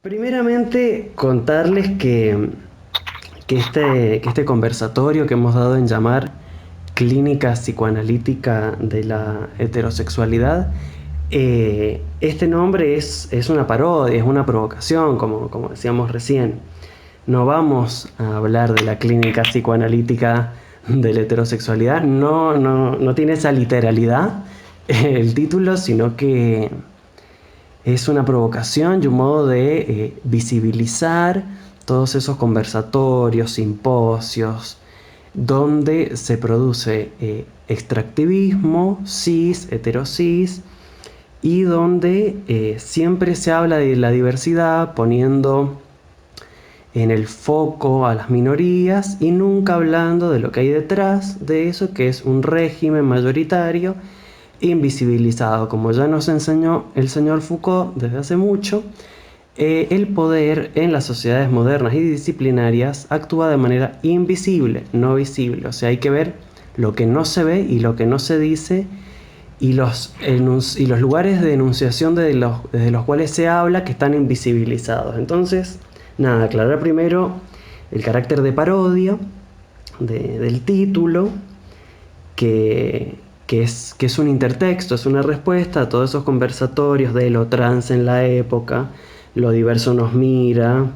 Primeramente, contarles que este conversatorio que hemos dado en llamar Clínica Psicoanalítica de la Heterosexualidad, este nombre es una parodia, es una provocación, como decíamos recién. No vamos a hablar de la clínica psicoanalítica de la heterosexualidad, no tiene esa literalidad el título, sino que es una provocación y un modo de visibilizar todos esos conversatorios, simposios, donde se produce extractivismo, cis, heterocis, y donde siempre se habla de la diversidad poniendo en el foco a las minorías y nunca hablando de lo que hay detrás de eso, que es un régimen mayoritario invisibilizado. Como ya nos enseñó el señor Foucault desde hace mucho, el poder en las sociedades modernas y disciplinarias actúa de manera invisible, no visible. O sea, hay que ver lo que no se ve y lo que no se dice, y los lugares de enunciación desde los cuales se habla, que están invisibilizados. Entonces, nada, aclarar primero el carácter de parodia del título, que es un intertexto, es una respuesta a todos esos conversatorios de lo trans en la época, lo diverso nos mira,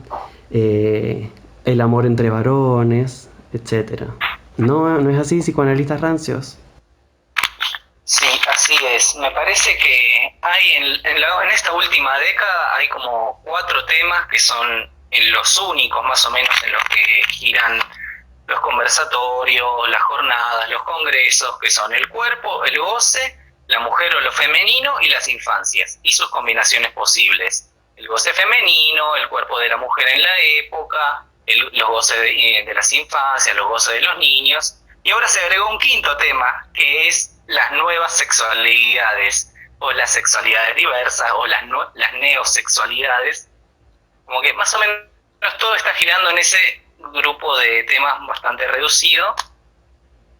el amor entre varones, etc. ¿No es así, psicoanalistas rancios? Sí, así es. Me parece que hay en esta última década hay como cuatro temas que son en los únicos más o menos en los que giran los conversatorios, las jornadas, los congresos, que son el cuerpo, el goce, la mujer o lo femenino y las infancias y sus combinaciones posibles. El goce femenino, el cuerpo de la mujer en la época, los goces de las infancias, los goces de los niños. Y ahora se agregó un quinto tema, que es las nuevas sexualidades, o las sexualidades diversas, o las neosexualidades. Como que más o menos todo está girando en ese grupo de temas bastante reducido,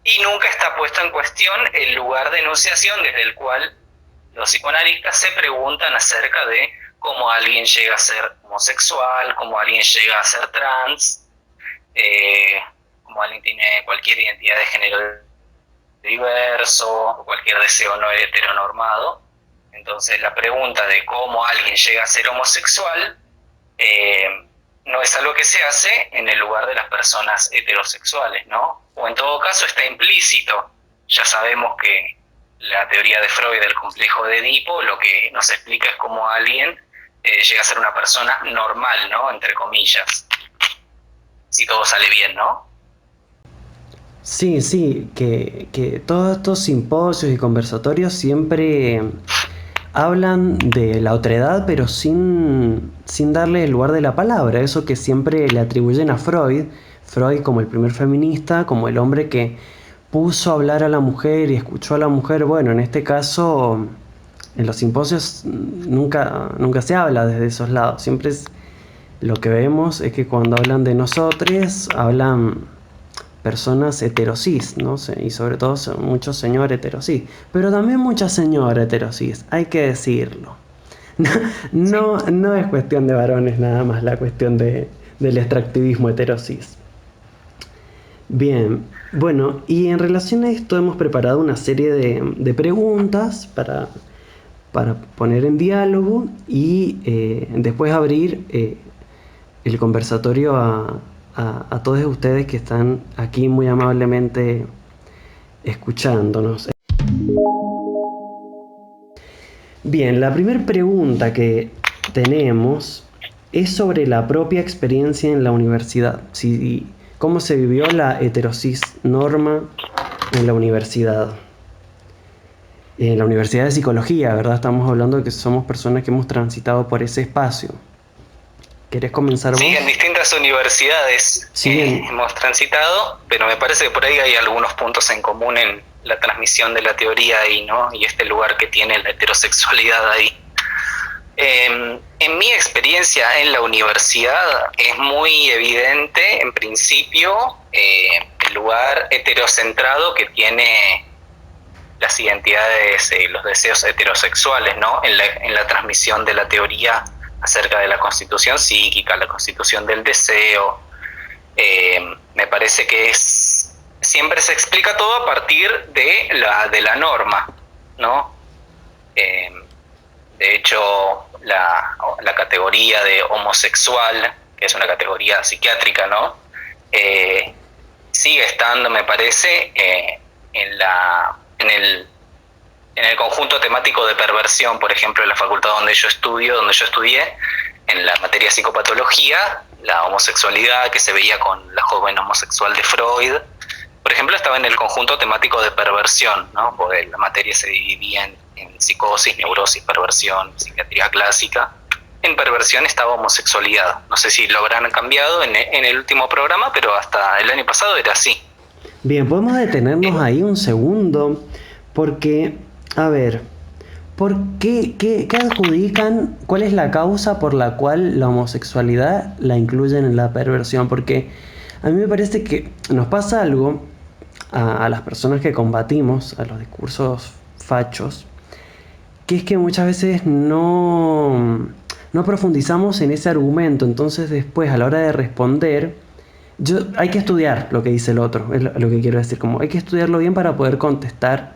y nunca está puesto en cuestión el lugar de enunciación desde el cual los psicoanalistas se preguntan acerca de cómo alguien llega a ser homosexual, cómo alguien llega a ser trans, cómo alguien tiene cualquier identidad de género diverso, cualquier deseo no heteronormado. Entonces la pregunta de cómo alguien llega a ser homosexual no es algo que se hace en el lugar de las personas heterosexuales, ¿no? O en todo caso está implícito. Ya sabemos que la teoría de Freud del complejo de Edipo lo que nos explica es cómo alguien llega a ser una persona normal, ¿no? Entre comillas. Si todo sale bien, ¿no? Sí, sí, que todos estos simposios y conversatorios siempre hablan de la otredad, pero sin darle el lugar de la palabra. Eso que siempre le atribuyen a Freud. Freud como el primer feminista, como el hombre que puso a hablar a la mujer y escuchó a la mujer. Bueno, en este caso, en los simposios nunca se habla desde esos lados. Lo que vemos es que cuando hablan de nosotros, hablan personas heterosis, ¿no? Y sobre todo muchos señores heterosis, pero también muchas señoras heterosis, hay que decirlo. No es cuestión de varones nada más la cuestión del extractivismo heterosis. Bien, bueno, y en relación a esto hemos preparado una serie de preguntas para poner en diálogo y después abrir el conversatorio a todos ustedes que están aquí muy amablemente escuchándonos. Bien, la primera pregunta que tenemos es sobre la propia experiencia en la universidad. ¿Cómo se vivió la heterosis norma en la universidad? En la Universidad de Psicología, ¿verdad? Estamos hablando de que somos personas que hemos transitado por ese espacio. ¿Querés comenzar vos? Sí, en distintas universidades Sí, hemos transitado, pero me parece que por ahí hay algunos puntos en común en la transmisión de la teoría ahí, ¿no? Y este lugar que tiene la heterosexualidad ahí. En mi experiencia en la universidad es muy evidente, en principio, el lugar heterocentrado que tiene las identidades, los deseos heterosexuales, ¿no? En la transmisión de la teoría acerca de la constitución psíquica, la constitución del deseo. Me parece que siempre se explica todo a partir de la norma, ¿no? De hecho, la categoría de homosexual, que es una categoría psiquiátrica, ¿no? Sigue estando, me parece, en el conjunto temático de perversión, por ejemplo, en la facultad donde yo estudié, en la materia psicopatología, la homosexualidad que se veía con la joven homosexual de Freud, por ejemplo, estaba en el conjunto temático de perversión, ¿no? Porque la materia se dividía en psicosis, neurosis, perversión, psiquiatría clásica. En perversión estaba homosexualidad. No sé si lo habrán cambiado en el último programa, pero hasta el año pasado era así. Bien, podemos detenernos ahí un segundo, porque, a ver, ¿por qué adjudican, cuál es la causa por la cual la homosexualidad la incluyen en la perversión? Porque a mí me parece que nos pasa algo a las personas que combatimos a los discursos fachos, que es que muchas veces no profundizamos en ese argumento. Entonces después, a la hora de responder, hay que estudiar lo que dice el otro, es lo que quiero decir, como hay que estudiarlo bien para poder contestar,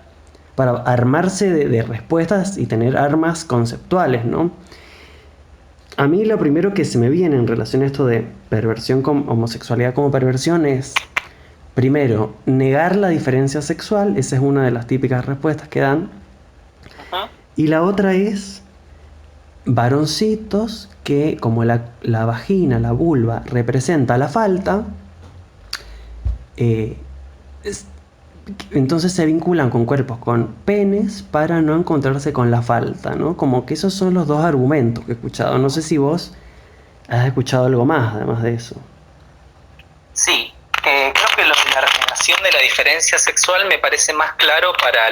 para armarse de respuestas y tener armas conceptuales, ¿no? A mí lo primero que se me viene en relación a esto de perversión con homosexualidad como perversión es, primero, negar la diferencia sexual. Esa es una de las típicas respuestas que dan. Y la otra es varoncitos que, como la vagina, la vulva, representa la falta, entonces se vinculan con cuerpos con penes para no encontrarse con la falta, ¿no? Como que esos son los dos argumentos que he escuchado. No sé si vos has escuchado algo más además de eso. Sí, creo que la relación de la diferencia sexual me parece más claro para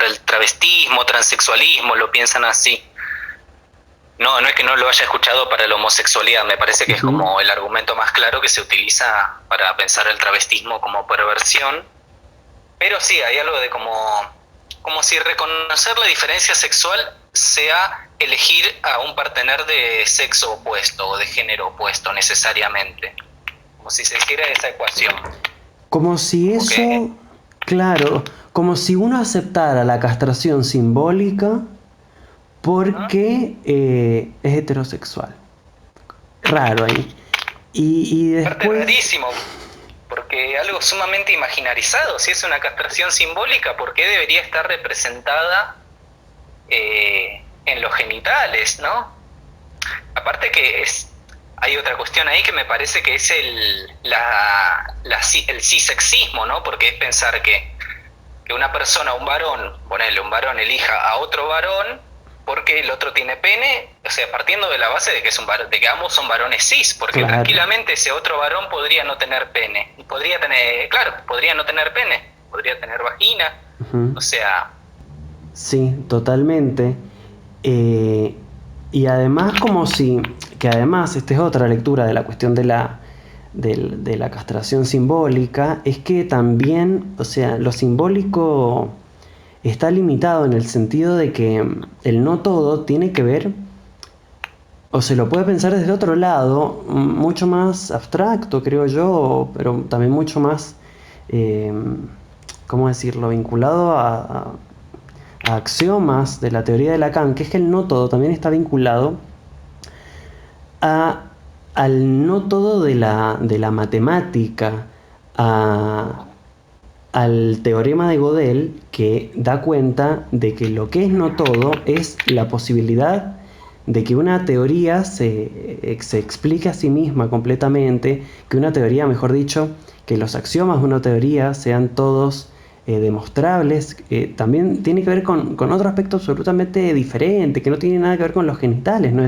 el travestismo, transexualismo, lo piensan así. No es que no lo haya escuchado para la homosexualidad, me parece que es como el argumento más claro que se utiliza para pensar el travestismo como perversión. Pero sí, hay algo de como si reconocer la diferencia sexual sea elegir a un partener de sexo opuesto o de género opuesto necesariamente. Como si se hiciera esa ecuación. Como si eso, claro, como si uno aceptara la castración simbólica porque es heterosexual. Raro ahí. Y después... rarísimo, porque algo sumamente imaginarizado. Si es una castración simbólica, ¿por qué debería estar representada en los genitales, no? Aparte que hay otra cuestión ahí que me parece que es el cisexismo, ¿no? Porque es pensar que una persona, un varón elija a otro varón porque el otro tiene pene, o sea, partiendo de la base de que ambos son varones cis, porque tranquilamente ese otro varón podría no tener pene, podría no tener pene, podría tener vagina, o sea... Sí, totalmente. Y además además, esta es otra lectura de la cuestión de la castración simbólica, es que también, o sea, lo simbólico está limitado en el sentido de que el no todo tiene que ver, o se lo puede pensar desde otro lado, mucho más abstracto, creo yo, pero también mucho más, ¿cómo decirlo?, vinculado a axiomas de la teoría de Lacan, que es que el no todo también está vinculado al no todo de la matemática, al teorema de Gödel, que da cuenta de que lo que es no todo es la posibilidad de que una teoría se explique a sí misma completamente, que una teoría, mejor dicho, que los axiomas de una teoría sean todos demostrables. También tiene que ver con otro aspecto absolutamente diferente, que no tiene nada que ver con los genitales, ¿no?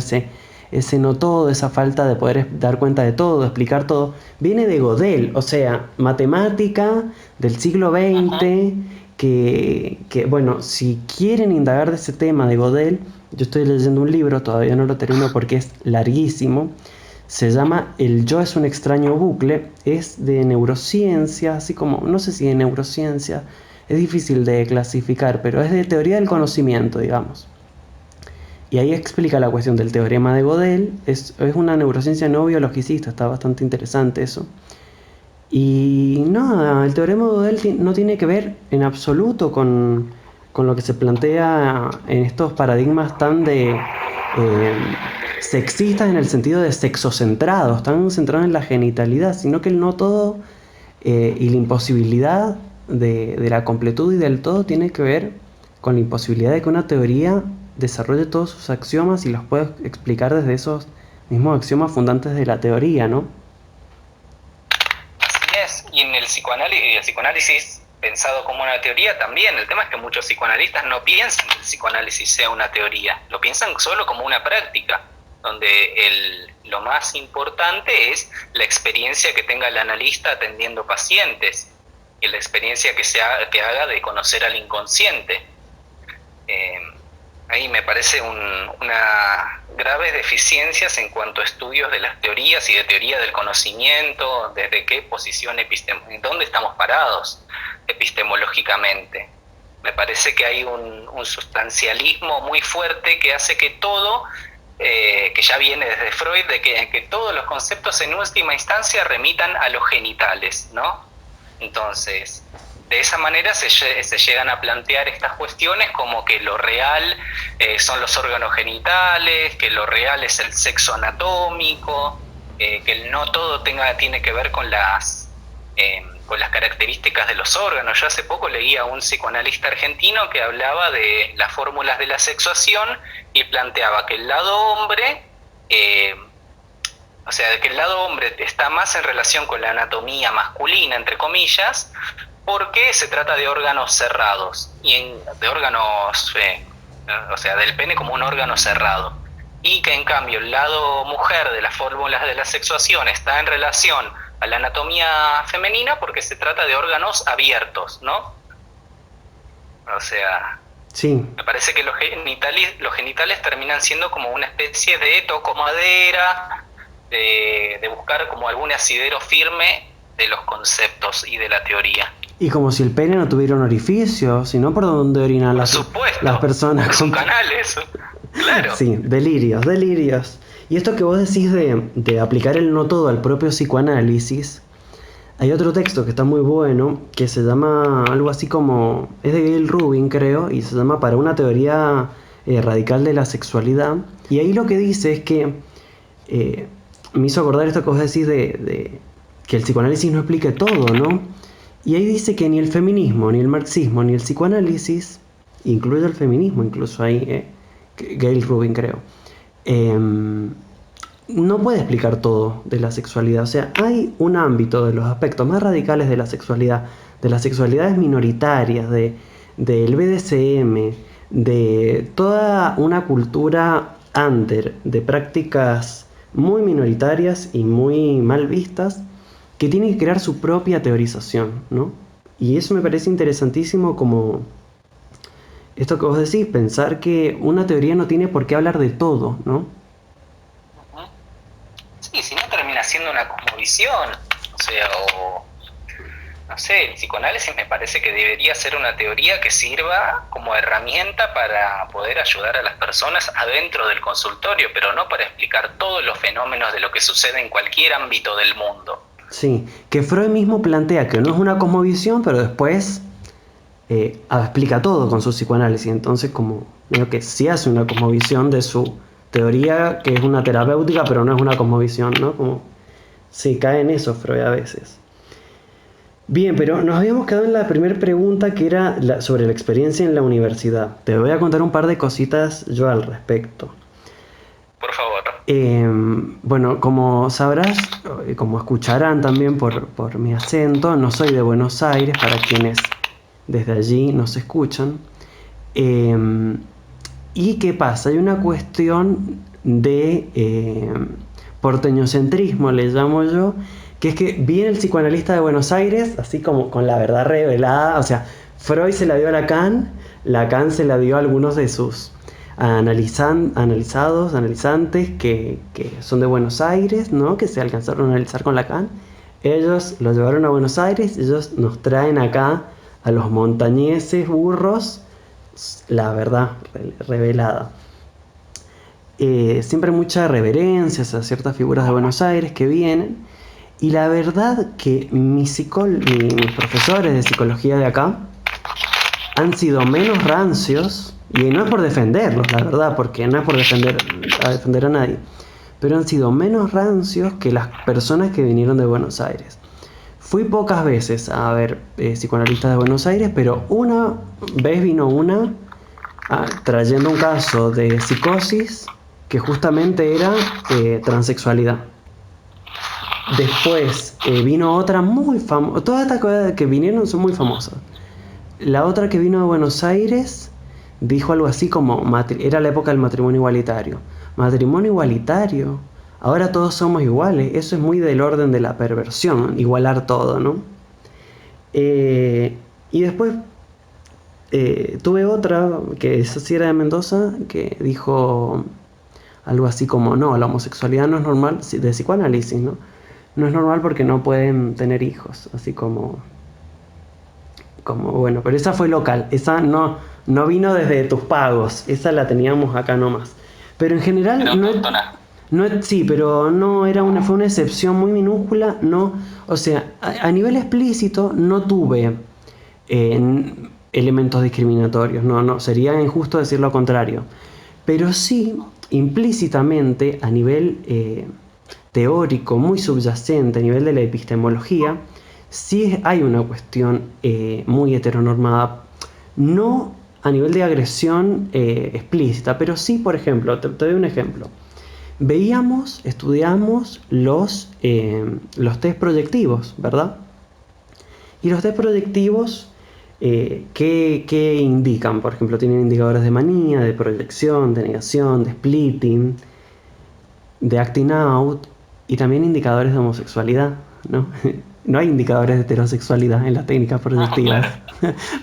Ese no todo, esa falta de poder dar cuenta de todo, de explicar todo, viene de Gödel, o sea, matemática del siglo XX, que bueno, si quieren indagar de ese tema de Gödel, yo estoy leyendo un libro, todavía no lo termino porque es larguísimo, se llama El yo es un extraño bucle, es de neurociencia, así como, no sé si de neurociencia, es difícil de clasificar, pero es de teoría del conocimiento, digamos. Y ahí explica la cuestión del teorema de Gödel. Es una neurociencia no biologicista, está bastante interesante eso. Y nada, el teorema de Gödel no tiene que ver en absoluto con lo que se plantea en estos paradigmas tan sexistas en el sentido de sexocentrados, tan centrados en la genitalidad, sino que el no todo y la imposibilidad de la completud y del todo tiene que ver con la imposibilidad de que una teoría desarrolle todos sus axiomas y los pueda explicar desde esos mismos axiomas fundantes de la teoría, ¿no? Así es, y en el psicoanálisis pensado como una teoría también. El tema es que muchos psicoanalistas no piensan que el psicoanálisis sea una teoría, lo piensan solo como una práctica, donde lo más importante es la experiencia que tenga el analista atendiendo pacientes y la experiencia que haga de conocer al inconsciente. Ahí me parece una graves deficiencias en cuanto a estudios de las teorías y de teoría del conocimiento, desde qué posición dónde estamos parados epistemológicamente. Me parece que hay un sustancialismo muy fuerte que hace que todo, que ya viene desde Freud, de que todos los conceptos en última instancia remitan a los genitales, ¿no? Entonces, de esa manera se llegan a plantear estas cuestiones como que lo real son los órganos genitales, que lo real es el sexo anatómico, que no todo tiene que ver con las características de los órganos. Yo hace poco leí a un psicoanalista argentino que hablaba de las fórmulas de la sexuación y planteaba que el lado hombre, de que el lado hombre está más en relación con la anatomía masculina, entre comillas, porque se trata de órganos cerrados, de órganos, del pene como un órgano cerrado, y que en cambio el lado mujer de las fórmulas de la sexuación está en relación a la anatomía femenina porque se trata de órganos abiertos, ¿no? O sea, sí. Me parece que los genitales terminan siendo como una especie de tocomadera, de buscar como algún asidero firme de los conceptos y de la teoría. Y como si el pene no tuviera un orificio, sino por donde orinan las personas. Es un canal eso, claro. Sí, delirios. Y esto que vos decís de aplicar el no todo al propio psicoanálisis, hay otro texto que está muy bueno, que se llama algo así como, es de Gail Rubin creo, y se llama Para una teoría radical de la sexualidad. Y ahí lo que dice es que, me hizo acordar esto que vos decís de que el psicoanálisis no explique todo, ¿no? Y ahí dice que ni el feminismo, ni el marxismo, ni el psicoanálisis, incluye el feminismo, incluso ahí, Gail Rubin creo, no puede explicar todo de la sexualidad. O sea, hay un ámbito de los aspectos más radicales de las sexualidades minoritarias, del BDSM, de toda una cultura under, de prácticas muy minoritarias y muy mal vistas, que tiene que crear su propia teorización, ¿no? Y eso me parece interesantísimo, como esto que vos decís, pensar que una teoría no tiene por qué hablar de todo, ¿no? Sí, si no termina siendo una cosmovisión, el psicoanálisis me parece que debería ser una teoría que sirva como herramienta para poder ayudar a las personas adentro del consultorio, pero no para explicar todos los fenómenos de lo que sucede en cualquier ámbito del mundo. Sí, que Freud mismo plantea que no es una cosmovisión, pero después explica todo con su psicoanálisis. Entonces, como digo, que sí hace una cosmovisión de su teoría, que es una terapéutica, pero no es una cosmovisión, ¿no? Como sí, cae en eso Freud a veces. Bien, pero nos habíamos quedado en la primera pregunta, que era sobre la experiencia en la universidad. Te voy a contar un par de cositas yo al respecto. Por favor. Bueno, como sabrás, como escucharán también por mi acento, no soy de Buenos Aires, para quienes desde allí nos escuchan. ¿Y qué pasa? Hay una cuestión de porteñocentrismo, le llamo yo, que es que viene el psicoanalista de Buenos Aires, así como con la verdad revelada. O sea, Freud se la dio a Lacan se la dio a algunos de sus analizantes que son de Buenos Aires, ¿no? Que se alcanzaron a analizar con Lacan. Ellos lo llevaron a Buenos Aires, ellos nos traen acá a los montañeses burros la verdad revelada. siempre mucha reverencia hacia ciertas figuras de Buenos Aires que vienen. Y la verdad que mis profesores de psicología de acá han sido menos rancios, y no es por defenderlos, la verdad, porque no es por defender a nadie, pero han sido menos rancios que las personas que vinieron de Buenos Aires. Fui pocas veces a ver psicoanalistas de Buenos Aires, pero una vez vino una trayendo un caso de psicosis que justamente era transexualidad. Después vino otra muy famosa. Todas estas cosas que vinieron son muy famosas. La otra que vino de Buenos Aires dijo algo así como, era la época del matrimonio igualitario. Matrimonio igualitario, ahora todos somos iguales. Eso es muy del orden de la perversión, igualar todo, ¿no? Y después tuve otra, que esa sí era de Mendoza, que dijo algo así como, no, la homosexualidad no es normal, de psicoanálisis, ¿no? No es normal porque no pueden tener hijos, así como bueno, pero esa fue local, esa no vino desde tus pagos, esa la teníamos acá nomás. Pero en general sí, pero no fue una excepción muy minúscula, no, o sea, a nivel explícito no tuve elementos discriminatorios, no, sería injusto decir lo contrario. Pero sí, implícitamente, a nivel teórico, muy subyacente, a nivel de la epistemología, sí hay una cuestión muy heteronormada, no a nivel de agresión explícita, pero sí, por ejemplo, te doy un ejemplo. Estudiamos los test proyectivos, ¿verdad? Y los test proyectivos, ¿qué indican? Por ejemplo, tienen indicadores de manía, de proyección, de negación, de splitting, de acting out, y también indicadores de homosexualidad, ¿no? No hay indicadores de heterosexualidad en las técnicas proyectivas,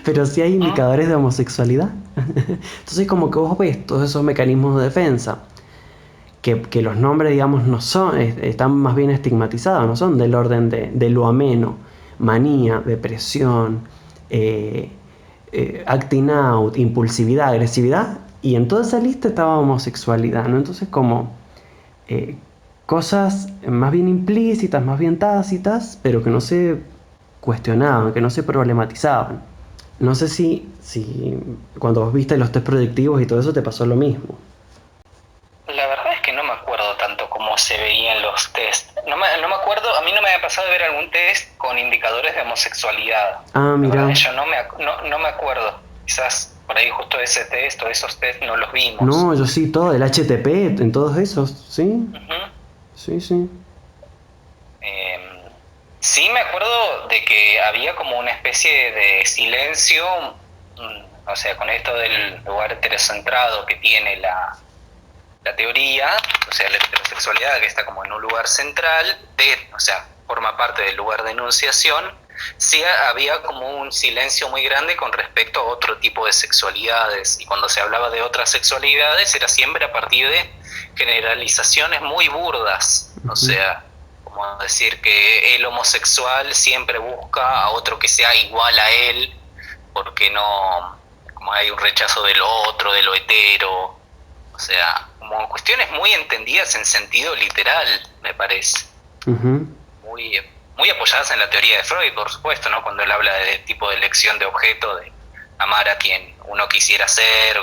pero sí hay indicadores de homosexualidad. Entonces, como que vos ves todos esos mecanismos de defensa, que los nombres, digamos, no son, están más bien estigmatizados, no son del orden de lo ameno, manía, depresión, acting out, impulsividad, agresividad, y en toda esa lista estaba homosexualidad, ¿no? Entonces, como cosas más bien implícitas, más bien tácitas, pero que no se cuestionaban, que no se problematizaban. No sé si cuando vos viste los test proyectivos y todo eso te pasó lo mismo. La verdad es que no me acuerdo tanto cómo se veían los test. No me acuerdo, a mí no me había pasado de ver algún test con indicadores de homosexualidad. Ah, mira. Yo no me acuerdo. Quizás por ahí justo ese test o esos test no los vimos. No, yo sí, todo, el HTP, en todos esos, ¿sí? Sí. Sí me acuerdo de que había como una especie de silencio, o sea, con esto del lugar heterocentrado que tiene la teoría, o sea, la heterosexualidad que está como en un lugar central, o sea, forma parte del lugar de enunciación, sí había como un silencio muy grande con respecto a otro tipo de sexualidades, y cuando se hablaba de otras sexualidades era siempre a partir de generalizaciones muy burdas, o sea, como decir que el homosexual siempre busca a otro que sea igual a él, porque no, como hay un rechazo de lo otro, de lo hetero, o sea, como cuestiones muy entendidas en sentido literal, me parece. Muy apoyadas en la teoría de Freud, por supuesto, ¿no? Cuando él habla de tipo de elección de objeto, de amar a quien uno quisiera ser,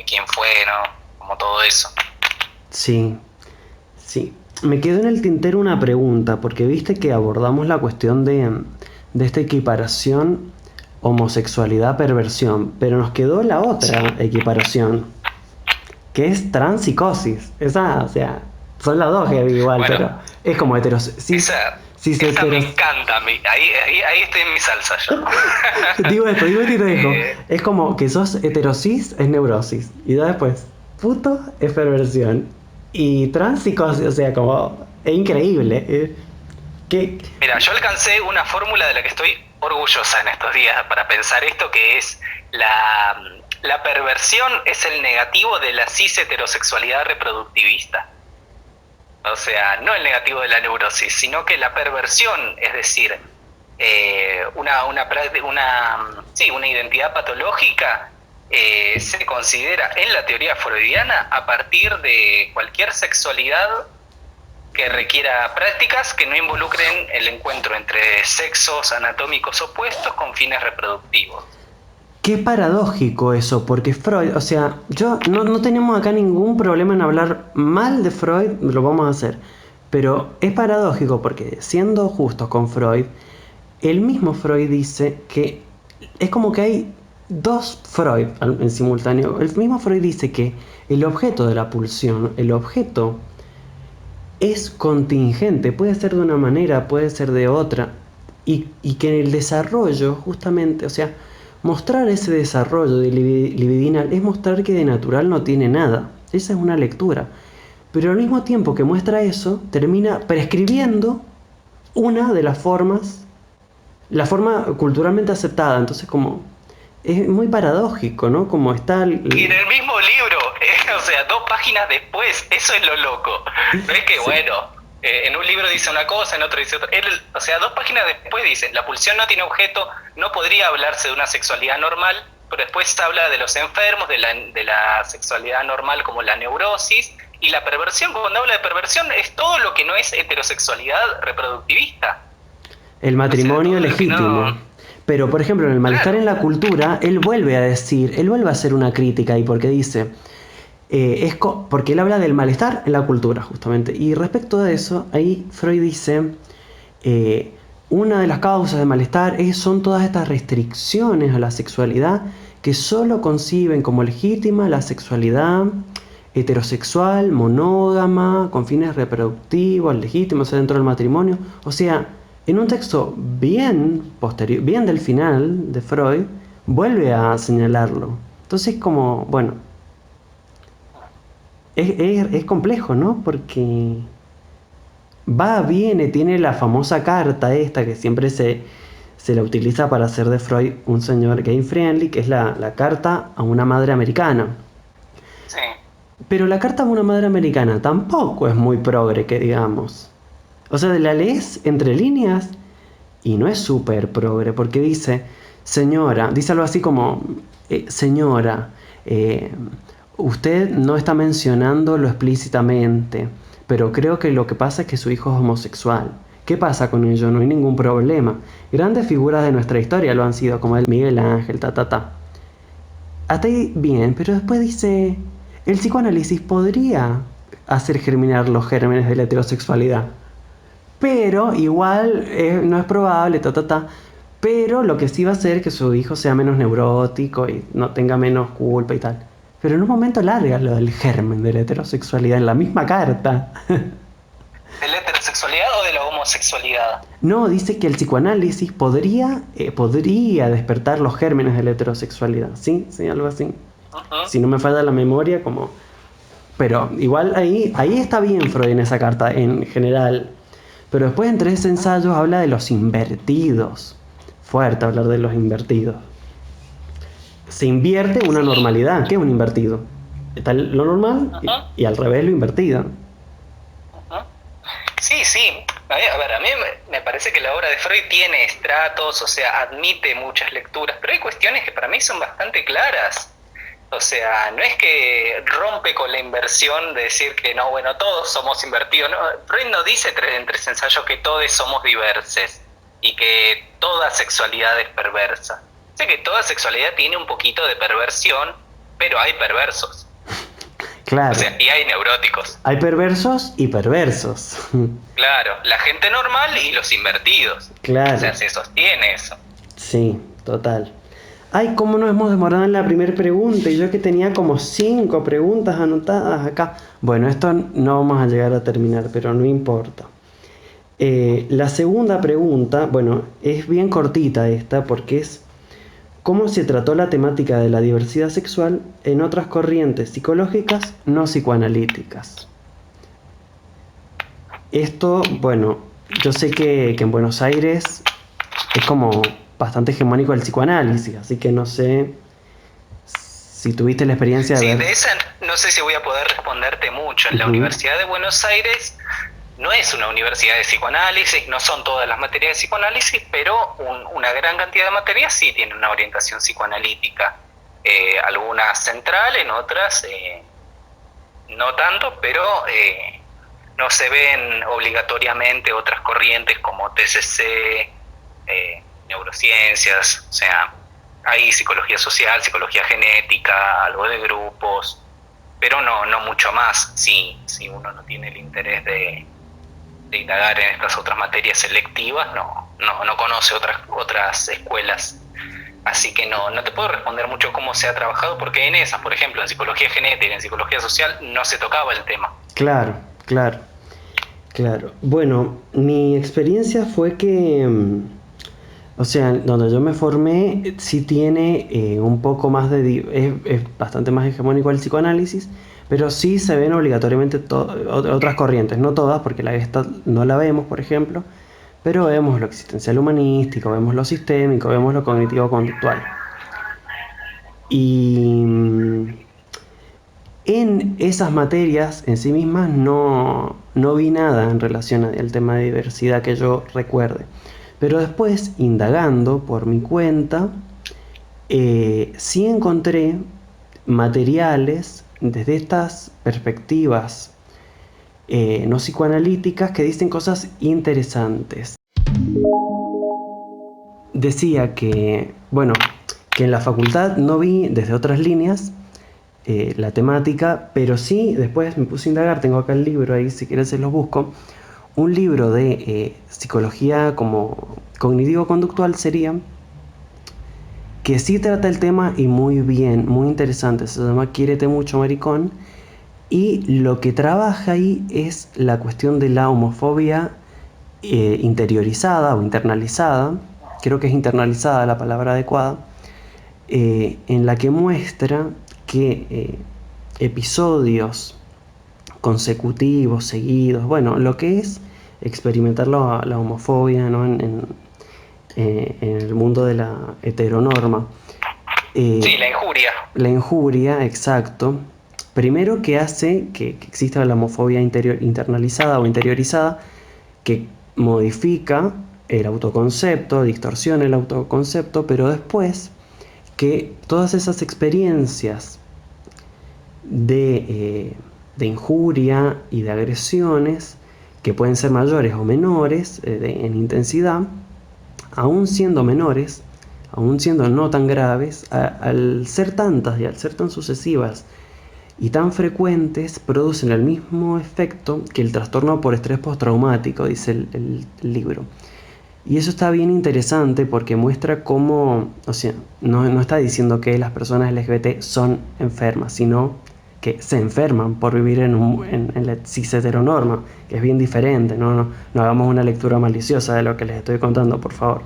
quien fue, ¿no? Como todo eso. Sí. Me quedó en el tintero una pregunta, porque viste que abordamos la cuestión de esta equiparación homosexualidad-perversión, pero nos quedó la otra equiparación, que es transpsicosis. Esa, o sea, son las dos heavy igual, bueno, pero es como heterosexual. Esa me encanta, ahí estoy en mi salsa yo. digo esto y te dejo. Es como que sos heterosis, es neurosis. Y después, puto es perversión. Y transpsicosis, o sea, como, es increíble. Mira, yo alcancé una fórmula de la que estoy orgullosa en estos días para pensar esto, que es la perversión es el negativo de la cis heterosexualidad reproductivista. O sea, no el negativo de la neurosis, sino que la perversión, es decir, una identidad patológica, se considera en la teoría freudiana a partir de cualquier sexualidad que requiera prácticas que no involucren el encuentro entre sexos anatómicos opuestos con fines reproductivos. Qué paradójico eso, porque Freud, o sea, no tenemos acá ningún problema en hablar mal de Freud, lo vamos a hacer, pero es paradójico porque siendo justos con Freud, el mismo Freud dice que es como que hay dos Freud en simultáneo. El mismo Freud dice que el objeto de la pulsión, el objeto es contingente, puede ser de una manera, puede ser de otra, y que en el desarrollo, justamente, o sea, mostrar ese desarrollo de libidinal es mostrar que de natural no tiene nada. Esa es una lectura. Pero al mismo tiempo que muestra eso, termina prescribiendo una de las formas, la forma culturalmente aceptada. Entonces, como es muy paradójico, ¿no? Como está y en el mismo libro, o sea, 2 páginas después, eso es lo loco. No es que, sí, bueno, en un libro dice una cosa, en otro dice otra. O sea, 2 páginas después dice, la pulsión no tiene objeto, no podría hablarse de una sexualidad normal, pero después habla de los enfermos, de la sexualidad normal como la neurosis, y la perversión, cuando habla de perversión, es todo lo que no es heterosexualidad reproductivista. El matrimonio, o sea, legítimo. No... Pero, por ejemplo, en el malestar, claro, en la cultura, él vuelve a hacer una crítica ahí, porque dice... porque él habla del malestar en la cultura, justamente. Y respecto a eso, ahí Freud dice, una de las causas de malestar son todas estas restricciones a la sexualidad que solo conciben como legítima la sexualidad heterosexual, monógama, con fines reproductivos, legítimos dentro del matrimonio. O sea, en un texto bien posterior, bien del final de Freud, vuelve a señalarlo. Entonces, como, bueno... Es complejo, ¿no? Porque va, viene, tiene la famosa carta esta que siempre se la utiliza para hacer de Freud un señor gay friendly, que es la carta a una madre americana. Sí. Pero la carta a una madre americana tampoco es muy progre, que digamos. O sea, la lees entre líneas y no es súper progre, porque dice, señora, dice algo así como, señora, usted no está mencionándolo explícitamente, pero creo que lo que pasa es que su hijo es homosexual. ¿Qué pasa con ello? No hay ningún problema. Grandes figuras de nuestra historia lo han sido, como el Miguel Ángel, Hasta ahí bien, pero después dice, el psicoanálisis podría hacer germinar los gérmenes de la heterosexualidad, pero igual no es probable, pero lo que sí va a hacer es que su hijo sea menos neurótico y no tenga menos culpa y tal. Pero en un momento larga lo del germen de la heterosexualidad en la misma carta. ¿De la heterosexualidad o de la homosexualidad? No, dice que el psicoanálisis podría despertar los gérmenes de la heterosexualidad. Sí, algo así. Uh-huh. Si no me falla la memoria, como... Pero igual ahí está bien Freud en esa carta, en general. Pero después en 3 ensayos habla de los invertidos. Fuerte hablar de los invertidos. Se invierte una normalidad. ¿Qué es un invertido? Está lo normal y al revés lo invertido. Sí. A ver, a mí me parece que la obra de Freud tiene estratos, o sea, admite muchas lecturas, pero hay cuestiones que para mí son bastante claras. O sea, no es que rompe con la inversión de decir que no, bueno, todos somos invertidos. No, Freud no dice en 3 ensayos que todos somos diversos y que toda sexualidad es perversa. Sé que toda sexualidad tiene un poquito de perversión, pero hay perversos. Claro. O sea, y hay neuróticos. Hay perversos y perversos. Claro, la gente normal y los invertidos. Claro. O sea, se sostiene eso. Sí, total. Ay, cómo nos hemos demorado en la primera pregunta. Y yo que tenía como 5 preguntas anotadas acá. Bueno, esto no vamos a llegar a terminar, pero no importa. La segunda pregunta, bueno, es bien cortita esta porque es ¿cómo se trató la temática de la diversidad sexual en otras corrientes psicológicas no psicoanalíticas? Esto, bueno, yo sé que en Buenos Aires es como bastante hegemónico el psicoanálisis, así que no sé si tuviste la experiencia de ver... Sí, de esa no sé si voy a poder responderte mucho. En la Universidad de Buenos Aires no es una universidad de psicoanálisis, no son todas las materias de psicoanálisis, pero una gran cantidad de materias sí tienen una orientación psicoanalítica. algunas centrales, otras no tanto, pero no se ven obligatoriamente otras corrientes como TCC, neurociencias, o sea, hay psicología social, psicología genética, algo de grupos, pero no mucho más si uno no tiene el interés de indagar en estas otras materias selectivas, no conoce otras escuelas. Así que no te puedo responder mucho cómo se ha trabajado, porque en esas, por ejemplo, en psicología genética y en psicología social, no se tocaba el tema. Claro, claro, claro. Bueno, mi experiencia fue que, o sea, donde yo me formé, sí tiene un poco más es bastante más hegemónico el psicoanálisis, pero sí se ven obligatoriamente otras corrientes, no todas, porque la esta no la vemos, por ejemplo, pero vemos lo existencial humanístico, vemos lo sistémico, vemos lo cognitivo-conductual. Y en esas materias en sí mismas no vi nada en relación al tema de diversidad que yo recuerde. Pero después, indagando por mi cuenta, sí encontré materiales desde estas perspectivas no psicoanalíticas que dicen cosas interesantes. Decía que, bueno, que en la facultad no vi desde otras líneas la temática, pero sí después me puse a indagar, tengo acá el libro ahí, si quieres se los busco, un libro de psicología como cognitivo-conductual sería, que sí trata el tema y muy bien, muy interesante, se llama Quiérete mucho, maricón, y lo que trabaja ahí es la cuestión de la homofobia interiorizada o internalizada, creo que es internalizada la palabra adecuada, en la que muestra que episodios consecutivos, seguidos, bueno, lo que es experimentar la homofobia, ¿no? En el mundo de la heteronorma. Sí, la injuria. La injuria, exacto. Primero que hace que exista la homofobia internalizada o interiorizada, que modifica el autoconcepto, distorsiona el autoconcepto, pero después que todas esas experiencias de injuria y de agresiones, que pueden ser mayores o menores en intensidad, aún siendo menores, aún siendo no tan graves, al ser tantas y al ser tan sucesivas y tan frecuentes, producen el mismo efecto que el trastorno por estrés postraumático, dice el libro. Y eso está bien interesante porque muestra cómo, o sea, no está diciendo que las personas LGBT son enfermas, sino que se enferman por vivir en la cis heteronorma, que es bien diferente, no hagamos una lectura maliciosa de lo que les estoy contando, por favor.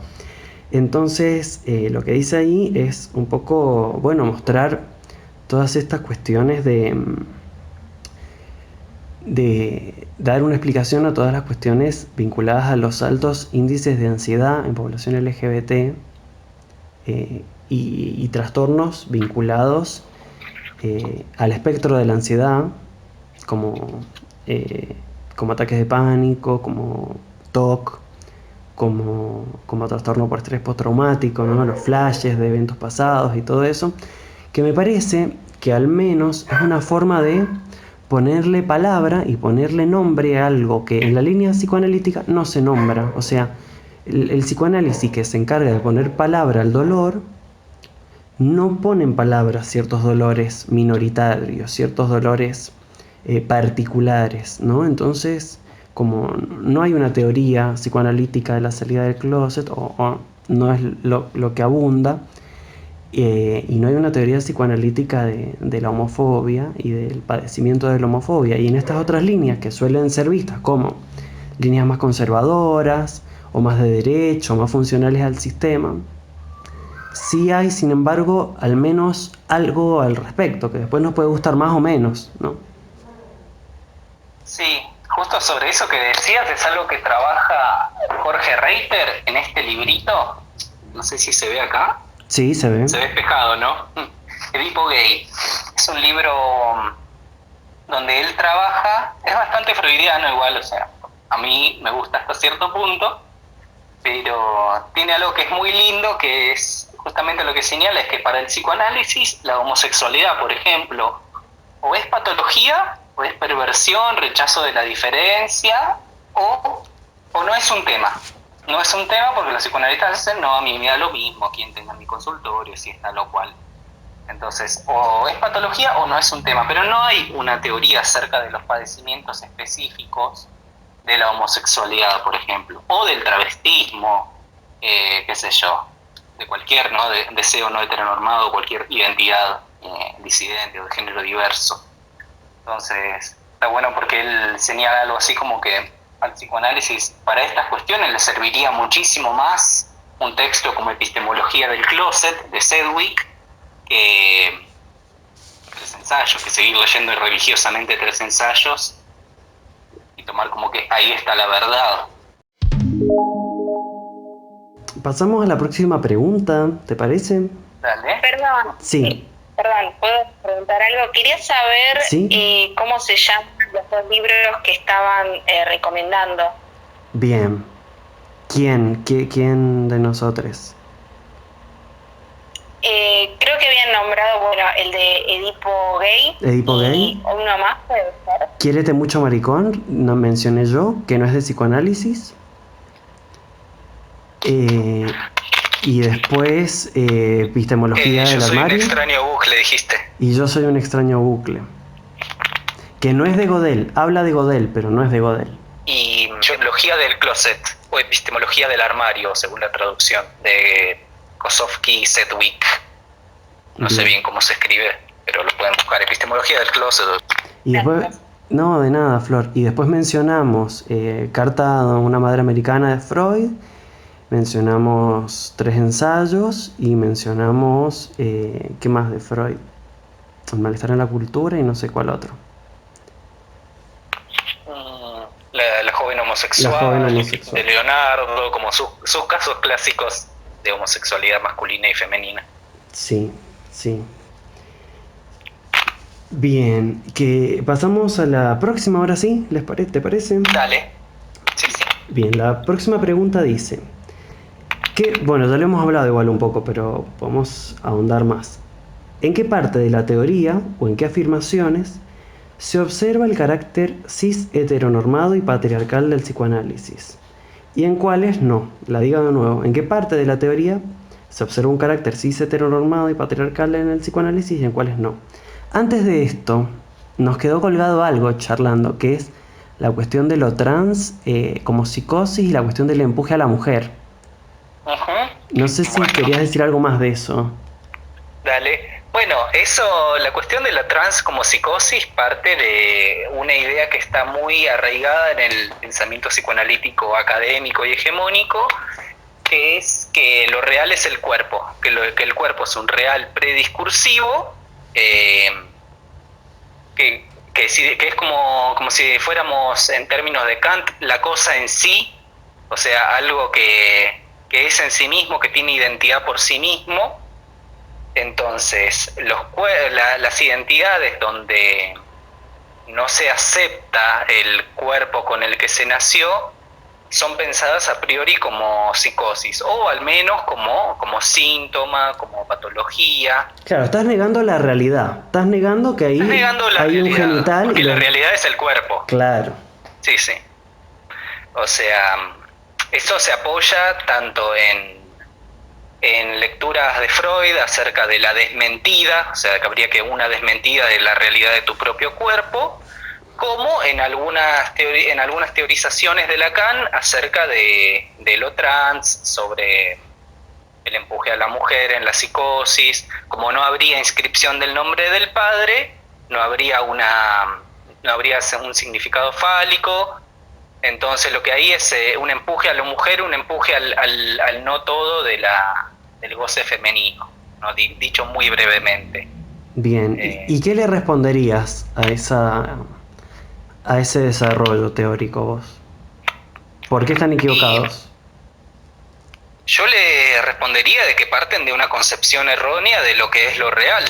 Entonces, lo que dice ahí es un poco, bueno, mostrar todas estas cuestiones de dar una explicación a todas las cuestiones vinculadas a los altos índices de ansiedad en población LGBT y trastornos vinculados al espectro de la ansiedad, como, como ataques de pánico, como TOC, como trastorno por estrés postraumático, ¿no? Los flashes de eventos pasados y todo eso, que me parece que al menos es una forma de ponerle palabra y ponerle nombre a algo que en la línea psicoanalítica no se nombra. O sea, el psicoanálisis que se encarga de poner palabra al dolor, no pone en palabras ciertos dolores minoritarios, ciertos dolores particulares, ¿no? Entonces, como no hay una teoría psicoanalítica de la salida del closet, o no es lo que abunda, y no hay una teoría psicoanalítica de la homofobia y del padecimiento de la homofobia, y en estas otras líneas que suelen ser vistas como líneas más conservadoras, o más de derecho, o más funcionales al sistema, sí hay, sin embargo, al menos algo al respecto, que después nos puede gustar más o menos, ¿no? Sí, justo sobre eso que decías es algo que trabaja Jorge Reiter en este librito. No sé si se ve acá. Sí, se ve. Se ve despejado, ¿no? Edipo Gay. Es un libro donde él trabaja, es bastante freudiano igual, o sea, a mí me gusta hasta cierto punto, pero tiene algo que es muy lindo, que es justamente lo que señala es que para el psicoanálisis la homosexualidad, por ejemplo, o es patología, o es perversión, rechazo de la diferencia, o no es un tema. No es un tema porque los psicoanalistas dicen, no, a mí me da lo mismo quien tenga mi consultorio, si está lo cual. Entonces, o es patología o no es un tema, pero no hay una teoría acerca de los padecimientos específicos de la homosexualidad, por ejemplo, o del travestismo, qué sé yo, de cualquier deseo no heteronormado, cualquier identidad disidente o de género diverso. Entonces, está bueno porque él señala algo así como que al psicoanálisis para estas cuestiones le serviría muchísimo más un texto como Epistemología del Closet de Sedgwick que 3 ensayos, que seguir leyendo religiosamente 3 ensayos y tomar como que ahí está la verdad. Pasamos a la próxima pregunta, ¿te parece? Dale. Perdón. Sí. Perdón, ¿puedo preguntar algo? Quería saber ¿Sí? cómo se llaman los 2 libros que estaban recomendando. Bien. ¿Quién de nosotros? Creo que habían nombrado, bueno, el de Edipo Gay. ¿Edipo Gay? O uno más, puede ser. ¿Quiérete mucho maricón? No mencioné yo, que no es de psicoanálisis. Y después Epistemología del Yo soy Armario. un extraño bucle, dijiste. Y yo soy un extraño bucle. Que no es de Godel, habla de Godel, pero no es de Godel. Y Epistemología del Closet, o Epistemología del Armario, según la traducción, de Kosofsky Sedgwick. No sé bien cómo se escribe, pero lo pueden buscar, Epistemología del Closet. Y después, no, de nada, Flor. Y después mencionamos Carta a una madre americana de Freud, mencionamos 3 ensayos y mencionamos, ¿qué más de Freud? El malestar en la cultura y no sé cuál otro. La joven homosexual, La joven homosexual. De Leonardo, como sus casos clásicos de homosexualidad masculina y femenina. Sí, sí. Bien, que pasamos a la próxima, ahora sí, ¿te parece? Dale. Sí. Bien, la próxima pregunta dice, bueno, ya lo hemos hablado igual un poco, pero vamos a ahondar más. ¿En qué parte de la teoría o en qué afirmaciones se observa el carácter cis heteronormado y patriarcal del psicoanálisis? ¿Y en cuáles no? La digo de nuevo, ¿en qué parte de la teoría se observa un carácter cis heteronormado y patriarcal en el psicoanálisis y en cuáles no? Antes de esto, nos quedó colgado algo charlando, que es la cuestión de lo trans como psicosis y la cuestión del empuje a la mujer. No sé si querías decir algo más de eso. Dale. Bueno, la cuestión de la trans como psicosis parte de una idea que está muy arraigada en el pensamiento psicoanalítico académico y hegemónico, que es que lo real es el cuerpo, que el cuerpo es un real prediscursivo, que es como si fuéramos, en términos de Kant, la cosa en sí, o sea, algo que es en sí mismo, que tiene identidad por sí mismo. Entonces, las identidades donde no se acepta el cuerpo con el que se nació son pensadas a priori como psicosis, o al menos como síntoma, como patología. Claro, estás negando la realidad, estás negando que ahí hay un genital. Porque la realidad es el cuerpo. Claro. Sí. O sea, eso se apoya tanto en lecturas de Freud acerca de la desmentida, o sea, que habría que una desmentida de la realidad de tu propio cuerpo, como en algunas teorizaciones de Lacan acerca de lo trans, sobre el empuje a la mujer en la psicosis. Como no habría inscripción del nombre del padre, no habría un significado fálico. Entonces lo que hay es un empuje a la mujer, un empuje al no todo del goce femenino, ¿no? Dicho muy brevemente. Bien, ¿y qué le responderías a ese desarrollo teórico vos? ¿Por qué están equivocados? Yo le respondería de que parten de una concepción errónea de lo que es lo real.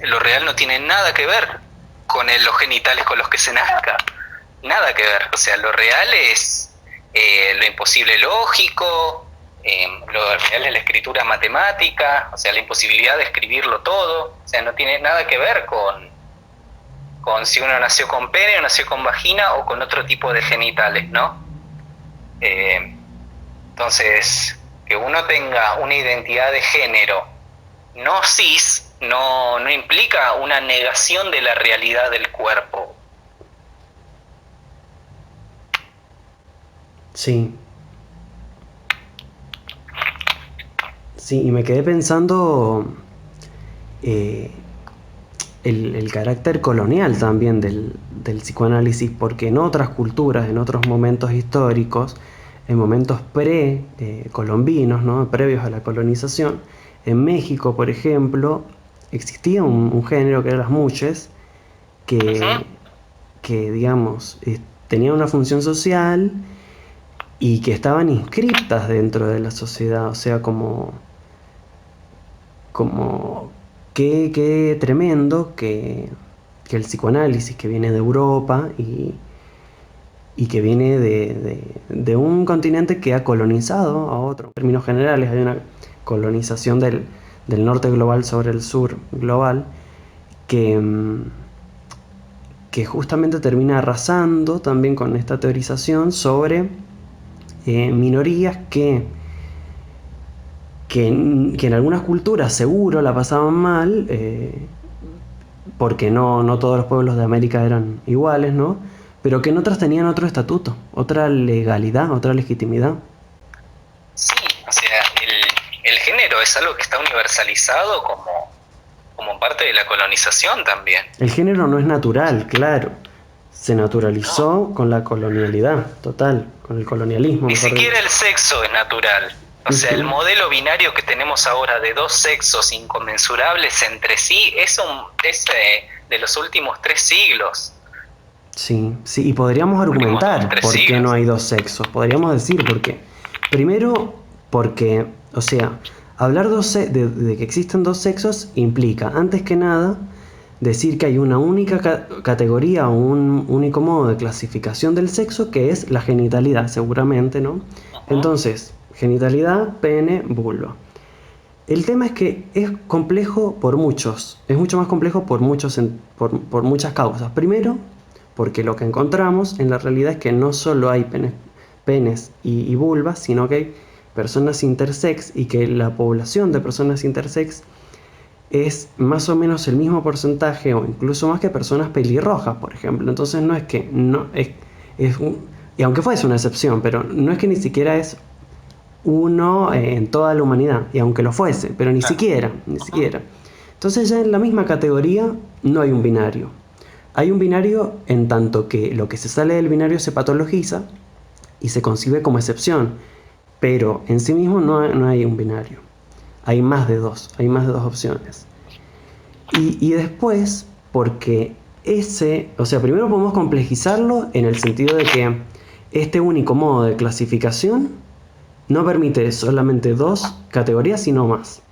Lo real no tiene nada que ver con los genitales con los que se nazca. Nada que ver. O sea, lo real es lo imposible lógico, lo real es la escritura matemática, o sea, la imposibilidad de escribirlo todo, o sea, no tiene nada que ver con si uno nació con pene o nació con vagina o con otro tipo de genitales, ¿no? Entonces, que uno tenga una identidad de género no cis no implica una negación de la realidad del cuerpo. Sí. Sí, y me quedé pensando el carácter colonial también del psicoanálisis, porque en otras culturas, en otros momentos históricos, en momentos pre-colombinos, ¿no? Previos a la colonización, en México, por ejemplo, existía un género que eran las muches, que, que digamos, tenía una función social y que estaban inscritas dentro de la sociedad, o sea, como qué tremendo que el psicoanálisis que viene de Europa y que viene de un continente que ha colonizado a otro. En términos generales hay una colonización del norte global sobre el sur global que justamente termina arrasando también con esta teorización sobre minorías que en algunas culturas seguro la pasaban mal, porque no todos los pueblos de América eran iguales, ¿no? Pero que en otras tenían otro estatuto, otra legalidad, otra legitimidad. Sí, o sea, el género es algo que está universalizado como parte de la colonización también. El género no es natural, claro. Se naturalizó con la colonialidad, total, con el colonialismo. Ni siquiera el sexo es natural. O sea, el modelo binario que tenemos ahora de dos sexos inconmensurables entre sí es de los últimos 3 siglos. Sí, sí, y podríamos argumentar por qué no hay dos sexos. Podríamos decir por qué. Primero, porque, o sea, hablar de que existen dos sexos implica, antes que nada, decir que hay una única categoría o un único modo de clasificación del sexo, que es la genitalidad, seguramente, ¿no? Entonces, genitalidad, pene, vulva. El tema es que es complejo por muchos, es mucho más complejo por muchas causas. Primero, porque lo que encontramos en la realidad es que no solo hay penes y vulvas, sino que hay personas intersex, y que la población de personas intersex es más o menos el mismo porcentaje o incluso más que personas pelirrojas, por ejemplo. Entonces no es que y aunque fuese una excepción, pero no es que ni siquiera es uno en toda la humanidad, y aunque lo fuese, pero ni siquiera. Entonces ya en la misma categoría no hay un binario. Hay un binario en tanto que lo que se sale del binario se patologiza y se concibe como excepción, pero en sí mismo no hay un binario. Hay más de dos opciones. Y después, porque primero podemos complejizarlo en el sentido de que este único modo de clasificación no permite solamente 2 categorías, sino más.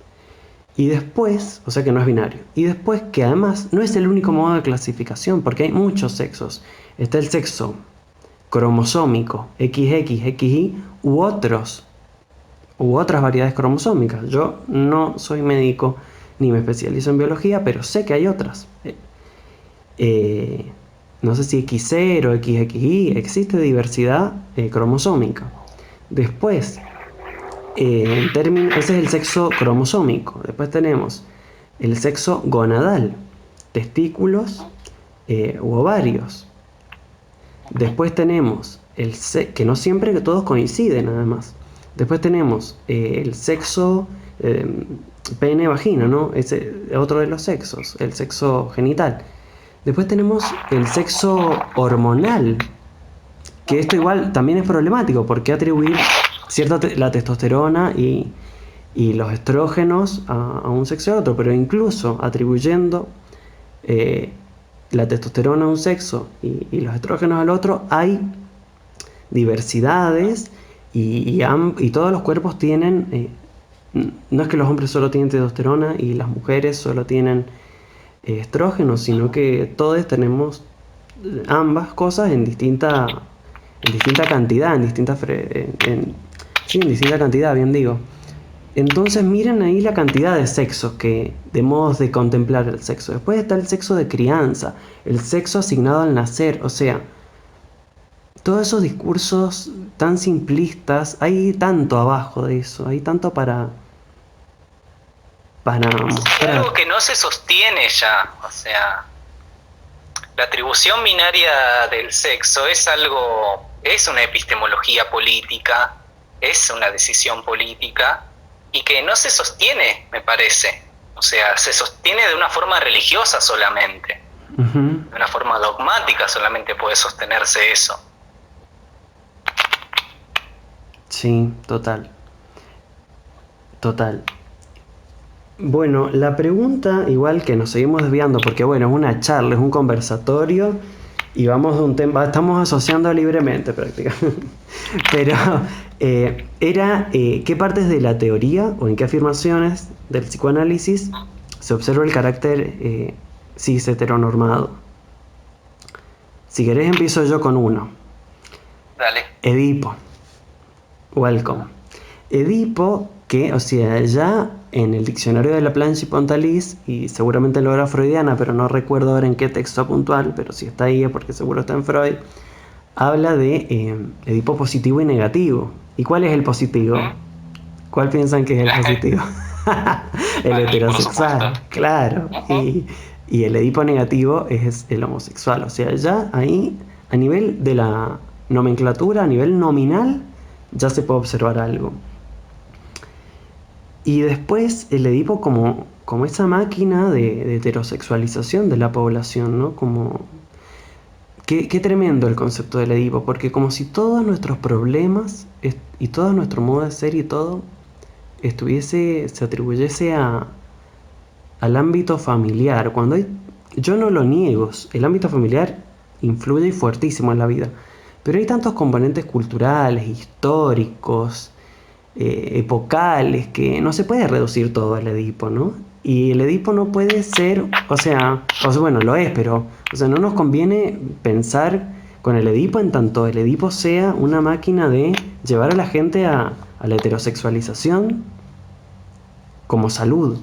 Y después, o sea que no es binario. Y después que además no es el único modo de clasificación, porque hay muchos sexos. Está el sexo cromosómico, XX, XY, u otras variedades cromosómicas. Yo no soy médico ni me especializo en biología, pero sé que hay otras. No sé si X0, XXY, existe diversidad cromosómica. Después, ese es el sexo cromosómico. Después tenemos el sexo gonadal, testículos u ovarios. Después tenemos que no siempre que todos coinciden, además. Después tenemos el sexo pene-vagina, ¿no? Ese otro de los sexos, el sexo genital. Después tenemos el sexo hormonal, que esto igual también es problemático, porque atribuir la testosterona y los estrógenos a un sexo y a otro, pero incluso atribuyendo la testosterona a un sexo y los estrógenos al otro, hay diversidades y todos los cuerpos tienen, no es que los hombres solo tienen testosterona y las mujeres solo tienen estrógenos, sino que todos tenemos ambas cosas en distinta cantidad, Sí, en distinta cantidad, bien digo. Entonces miren ahí la cantidad de sexos, de modos de contemplar el sexo. Después está el sexo de crianza, el sexo asignado al nacer. O sea, todos esos discursos tan simplistas, hay tanto abajo de eso, hay tanto para Es mostrar. algo que no se sostiene ya, o sea, la atribución binaria del sexo es una epistemología política, es una decisión política y que no se sostiene, me parece. O sea, se sostiene de una forma religiosa solamente, Ujú. de una forma dogmática solamente puede sostenerse eso. Sí, total. Total. Bueno, la pregunta, igual que nos seguimos desviando, porque bueno, es una charla, es un conversatorio y vamos de un tema, estamos asociando libremente prácticamente. Pero era qué partes de la teoría o en qué afirmaciones del psicoanálisis se observa el carácter cis heteronormado. Si querés empiezo yo con uno. Dale. Edipo. Welcome. Edipo, que, o sea, ya en el diccionario de Laplanche y Pontalis, y seguramente en la obra freudiana, pero no recuerdo ahora en qué texto puntual, pero si está ahí es porque seguro está en Freud, habla de Edipo positivo y negativo. ¿Y cuál es el positivo? ¿Cuál piensan que es el positivo? El Por heterosexual, supuesto. claro. Y el Edipo negativo es el homosexual. O sea, ya ahí, a nivel de la nomenclatura, a nivel nominal, ya se puede observar algo. Y después el Edipo como esa máquina de heterosexualización de la población, ¿no? Como... Qué tremendo el concepto del Edipo, porque como si todos nuestros problemas y todo nuestro modo de ser y todo se atribuyese al ámbito familiar. Yo no lo niego, el ámbito familiar influye fuertísimo en la vida, pero hay tantos componentes culturales, históricos, epocales, que no se puede reducir todo al Edipo, ¿no? Y el Edipo no puede ser, bueno, lo es, pero, o sea, no nos conviene pensar con el Edipo en tanto el Edipo sea una máquina de llevar a la gente a la heterosexualización como salud.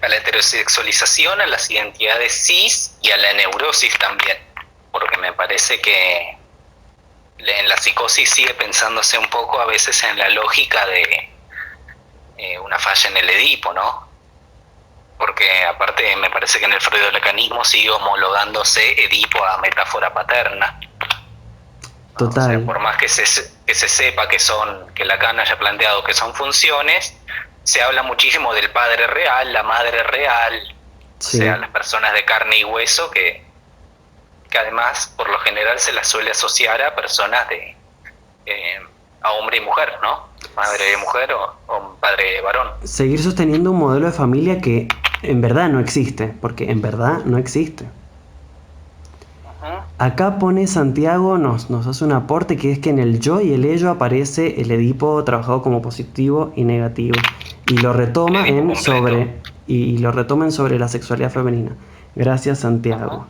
A la heterosexualización, a las identidades cis y a la neurosis también, porque me parece que en la psicosis sigue pensándose un poco a veces en la lógica de una falla en el Edipo, ¿no? Porque aparte me parece que en el freudiolacanismo sigue homologándose Edipo a metáfora paterna. Total. O sea, por más que se sepa que Lacan haya planteado que son funciones, se habla muchísimo del padre real, la madre real, Sí. O sea, las personas de carne y hueso que además por lo general se las suele asociar a personas a hombre y mujer, ¿no? Madre y mujer o padre y varón. Seguir sosteniendo un modelo de familia que en verdad no existe, porque en verdad no existe. Acá pone Santiago, nos hace un aporte que es que en el yo y el ello aparece el Edipo trabajado como positivo y negativo. Y lo retoma sobre la sexualidad femenina. Gracias, Santiago.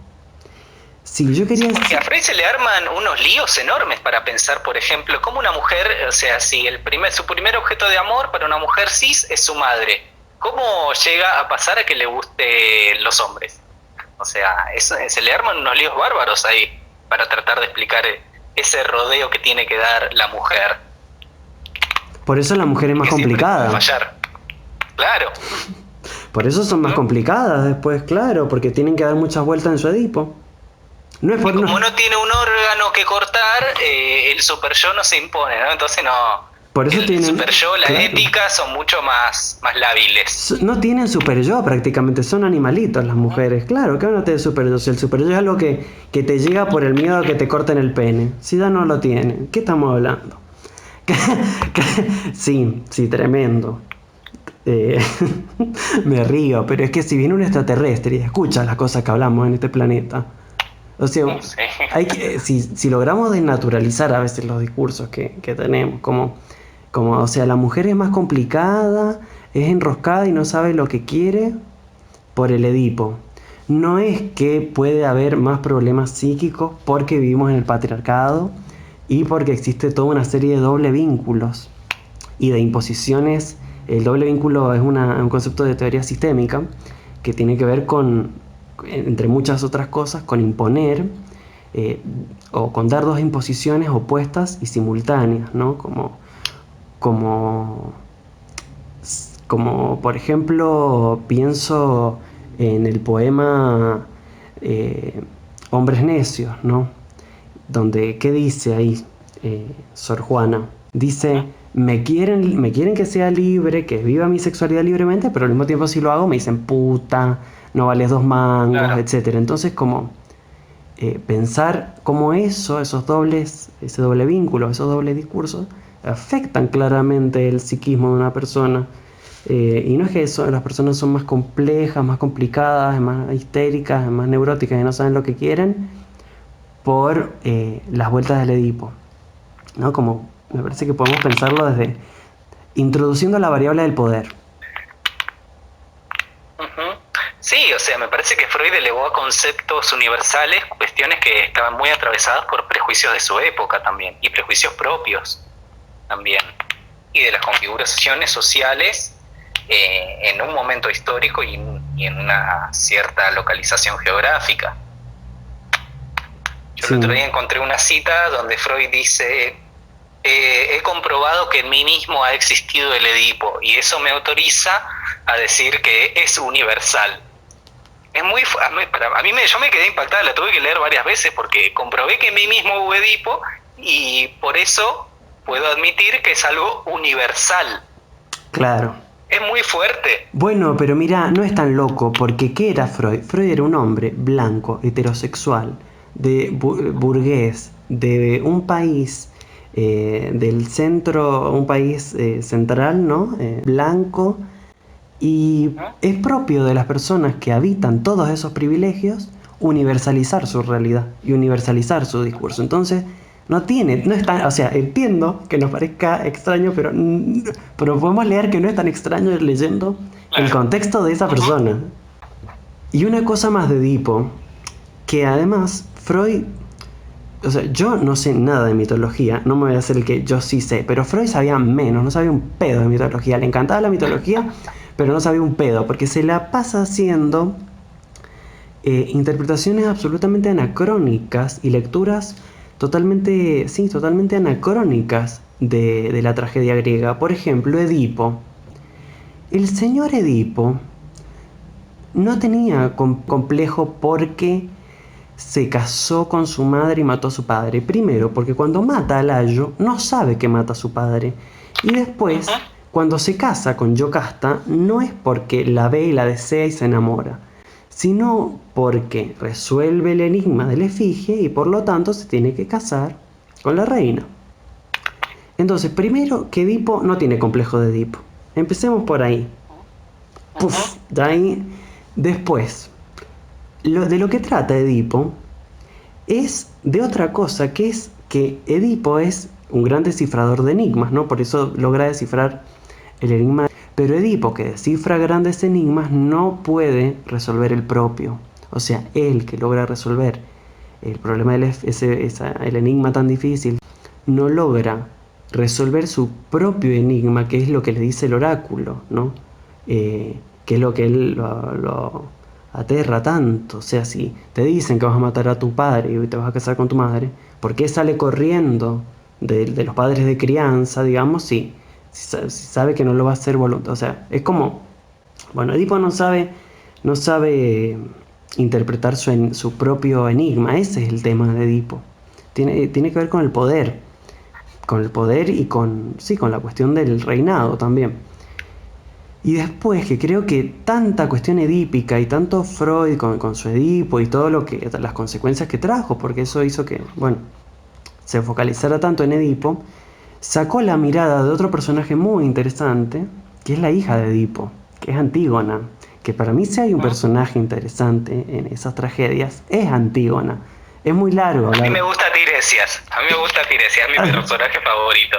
Sí, yo quería... Porque a Freud se le arman unos líos enormes para pensar, por ejemplo, cómo una mujer, o sea, si su primer objeto de amor para una mujer cis es su madre, ¿cómo llega a pasar a que le guste los hombres? O sea, se le arman unos líos bárbaros ahí para tratar de explicar ese rodeo que tiene que dar la mujer. Por eso la mujer es más complicada. Fallar. Claro. Por eso son más complicadas después, claro, porque tienen que dar muchas vueltas en su Edipo. No es por como no tiene un órgano que cortar, el super yo no se impone, ¿no? Entonces no. Por eso el super yo, la ética son mucho más lábiles. No tienen super yo prácticamente, son animalitos las mujeres. Claro, ¿qué van a tener super yo? Si el super yo es algo que te llega por el miedo a que te corten el pene. Si ya no lo tienen, ¿qué estamos hablando? Sí, tremendo. Me río, pero es que si viene un extraterrestre y escucha las cosas que hablamos en este planeta, o sea, si logramos desnaturalizar a veces los discursos que tenemos, como, o sea, la mujer es más complicada, es enroscada y no sabe lo que quiere por el Edipo. No es que puede haber más problemas psíquicos porque vivimos en el patriarcado, y porque existe toda una serie de doble vínculos y de imposiciones. El doble vínculo es un concepto de teoría sistémica que tiene que ver con, entre muchas otras cosas, con imponer o con dar dos imposiciones opuestas y simultáneas, ¿no? Como por ejemplo, pienso en el poema Hombres Necios, ¿no? Donde, ¿qué dice ahí Sor Juana? Dice, me quieren que sea libre, que viva mi sexualidad libremente, pero al mismo tiempo si lo hago me dicen puta, no vales 2 mangos, Claro. etcétera. Entonces, como pensar cómo ese doble vínculo, esos dobles discursos, afectan claramente el psiquismo de una persona. Y no es que las personas son más complejas, más complicadas, más histéricas, más neuróticas y no saben lo que quieren por las vueltas del Edipo, ¿no? Como me parece que podemos pensarlo desde introduciendo la variable del poder. Ujú. Sí, o sea, me parece que Freud elevó a conceptos universales cuestiones que estaban muy atravesadas por prejuicios de su época también, y prejuicios propios también, y de las configuraciones sociales en un momento histórico y en una cierta localización geográfica. Yo el otro día encontré una cita donde Freud dice, he comprobado que en mí mismo ha existido el Edipo, y eso me autoriza a decir que es universal. Es muy, yo me quedé impactada, la tuve que leer varias veces porque comprobé que en mí mismo hubo Edipo y por eso puedo admitir que es algo universal. Claro. Es muy fuerte. Bueno, pero mira, no es tan loco, porque ¿qué era Freud? Freud era un hombre blanco, heterosexual, burgués, de un país del centro, un país central, ¿no? Blanco, y es propio de las personas que habitan todos esos privilegios universalizar su realidad y universalizar su discurso. Entonces, no es tan, o sea, entiendo que nos parezca extraño, pero podemos leer que no es tan extraño leyendo el contexto de esa persona. Y una cosa más de Edipo, que además Freud, o sea, yo no sé nada de mitología, no me voy a hacer el que yo sí sé, pero Freud sabía menos, no sabía un pedo de mitología, le encantaba la mitología, pero no sabía un pedo, porque se la pasa haciendo interpretaciones absolutamente anacrónicas y lecturas totalmente anacrónicas de la tragedia griega. Por ejemplo, Edipo. El señor Edipo no tenía complejo porque se casó con su madre y mató a su padre. Primero, porque cuando mata a Layo no sabe que mata a su padre. Y después, cuando se casa con Yocasta, no es porque la ve y la desea y se enamora, sino porque resuelve el enigma de la efigie y por lo tanto se tiene que casar con la reina. Entonces, primero que Edipo no tiene complejo de Edipo. Empecemos por ahí. Puf, de ahí. Después, de lo que trata Edipo es de otra cosa, que es que Edipo es un gran descifrador de enigmas, ¿no? Por eso logra descifrar el enigma. Pero Edipo, que descifra grandes enigmas, no puede resolver el propio. O sea, él que logra resolver el problema el enigma tan difícil, no logra resolver su propio enigma, que es lo que le dice el oráculo, ¿no? Que es lo que él lo aterra tanto. O sea, si te dicen que vas a matar a tu padre y te vas a casar con tu madre, ¿por qué sale corriendo de los padres de crianza, digamos, si sabe que no lo va a hacer voluntad? O sea, es como, bueno, Edipo no sabe interpretar su propio enigma. Ese es el tema de Edipo. Tiene que ver con el poder y con la cuestión del reinado también. Y después, que creo que tanta cuestión edípica y tanto Freud con su Edipo y todo las consecuencias que trajo, porque eso hizo que, bueno, se focalizara tanto en Edipo, sacó la mirada de otro personaje muy interesante, que es la hija de Edipo, que es Antígona. Que para mí, si hay un personaje interesante en esas tragedias, es Antígona. Es muy largo. A mí me gusta Tiresias, es mi personaje favorito.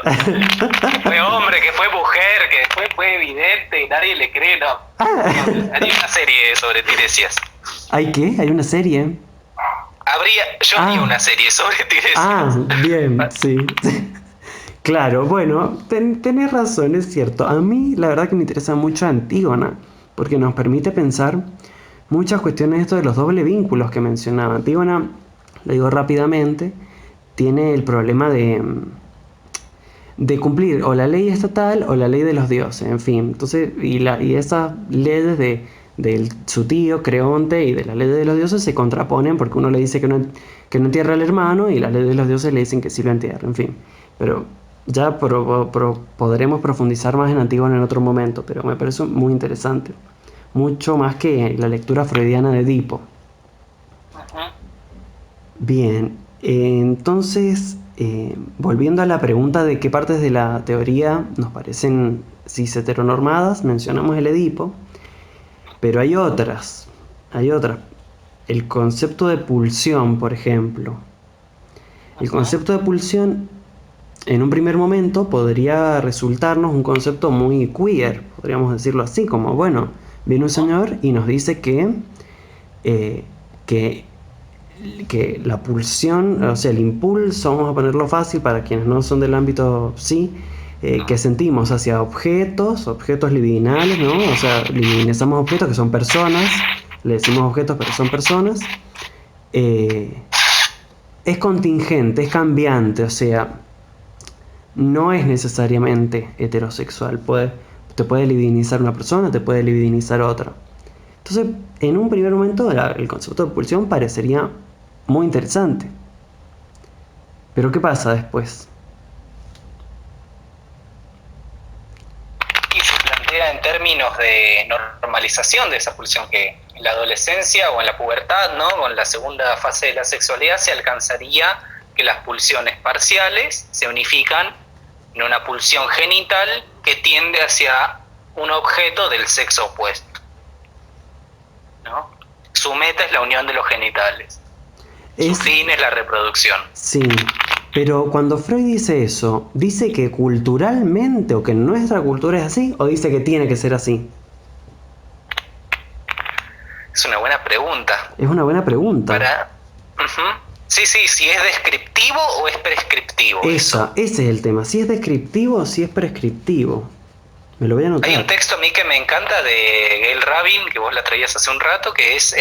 Fue hombre, que fue mujer, que después fue evidente y nadie le cree, no. Hay una serie sobre Tiresias. ¿Hay qué? ¿Hay una serie? Yo vi una serie sobre Tiresias. Bien, sí. Claro, bueno, tenés razón, es cierto. A mí la verdad que me interesa mucho Antígona, porque nos permite pensar muchas cuestiones de esto de los dobles vínculos que mencionaba. Antígona, lo digo rápidamente, tiene el problema de cumplir o la ley estatal o la ley de los dioses, en fin. Entonces, y esas leyes de su tío Creonte y de la ley de los dioses se contraponen porque uno le dice que no entierra al hermano y la ley de los dioses le dicen que sí lo entierra, en fin. Pero ya podremos profundizar más en Antígona en otro momento, pero me parece muy interesante. Mucho más que la lectura freudiana de Edipo. Bien, entonces, volviendo a la pregunta de qué partes de la teoría nos parecen cis heteronormadas, mencionamos el Edipo, pero hay otras. El concepto de pulsión, por ejemplo. El concepto de pulsión, en un primer momento, podría resultarnos un concepto muy queer, podríamos decirlo así, como, bueno, viene un señor y nos dice que la pulsión, o sea, el impulso, vamos a ponerlo fácil para quienes no son del ámbito que sentimos hacia objetos libidinales, ¿no? O sea, libidinizamos objetos que son personas, le decimos objetos pero son personas. Es contingente, es cambiante, o sea, no es necesariamente heterosexual. Te puede libidinizar una persona, te puede libidinizar otra. Entonces, en un primer momento, el concepto de pulsión parecería muy interesante. Pero ¿qué pasa después? Y se plantea en términos de normalización de esa pulsión, que en la adolescencia o en la pubertad, ¿no? O en la segunda fase de la sexualidad se alcanzaría que las pulsiones parciales se unifican en una pulsión genital que tiende hacia un objeto del sexo opuesto, ¿no? Su meta es la unión de los genitales. Su fin es la reproducción. Sí, pero cuando Freud dice eso, ¿dice que culturalmente o que en nuestra cultura es así? ¿O dice que tiene que ser así? Es una buena pregunta. Es una buena pregunta. Sí, si es descriptivo o es prescriptivo. Ese es el tema. Si es descriptivo o si es prescriptivo. Me lo voy a anotar. Hay un texto a mí que me encanta de Gail Rabin, que vos la traías hace un rato, que es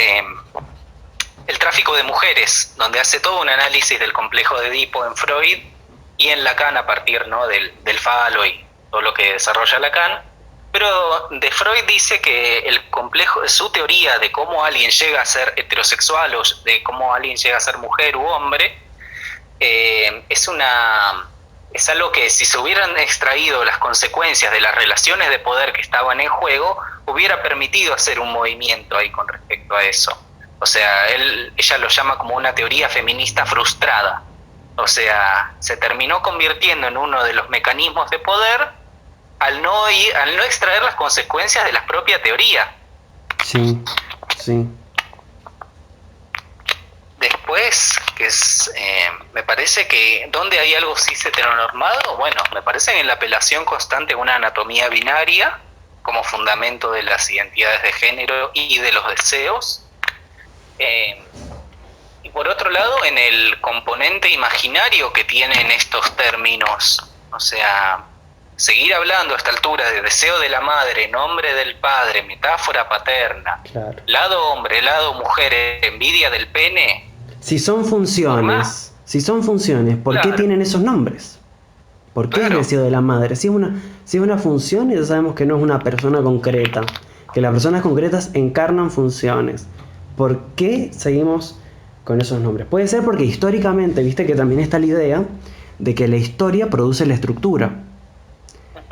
El tráfico de mujeres, donde hace todo un análisis del complejo de Edipo en Freud y en Lacan a partir, ¿no? del falo y todo lo que desarrolla Lacan. Pero de Freud dice que el complejo, su teoría de cómo alguien llega a ser heterosexual o de cómo alguien llega a ser mujer u hombre, es algo que si se hubieran extraído las consecuencias de las relaciones de poder que estaban en juego, hubiera permitido hacer un movimiento ahí con respecto a eso. O sea, ella lo llama como una teoría feminista frustrada. O sea, se terminó convirtiendo en uno de los mecanismos de poder al no extraer las consecuencias de la propia teoría. Sí. Después, me parece que donde hay algo cis heteronormado, bueno, me parece que en la apelación constante a una anatomía binaria como fundamento de las identidades de género y de los deseos. Y por otro lado, en el componente imaginario que tienen estos términos, o sea, seguir hablando a esta altura de deseo de la madre, nombre del padre, metáfora paterna, claro. Lado hombre, lado mujer, envidia del pene. Si son funciones, ¿por qué tienen esos nombres? ¿Por qué el deseo de la madre? Si es una función, ya sabemos que no es una persona concreta, que las personas concretas encarnan funciones. ¿Por qué seguimos con esos nombres? Puede ser porque históricamente, viste que también está la idea de que la historia produce la estructura.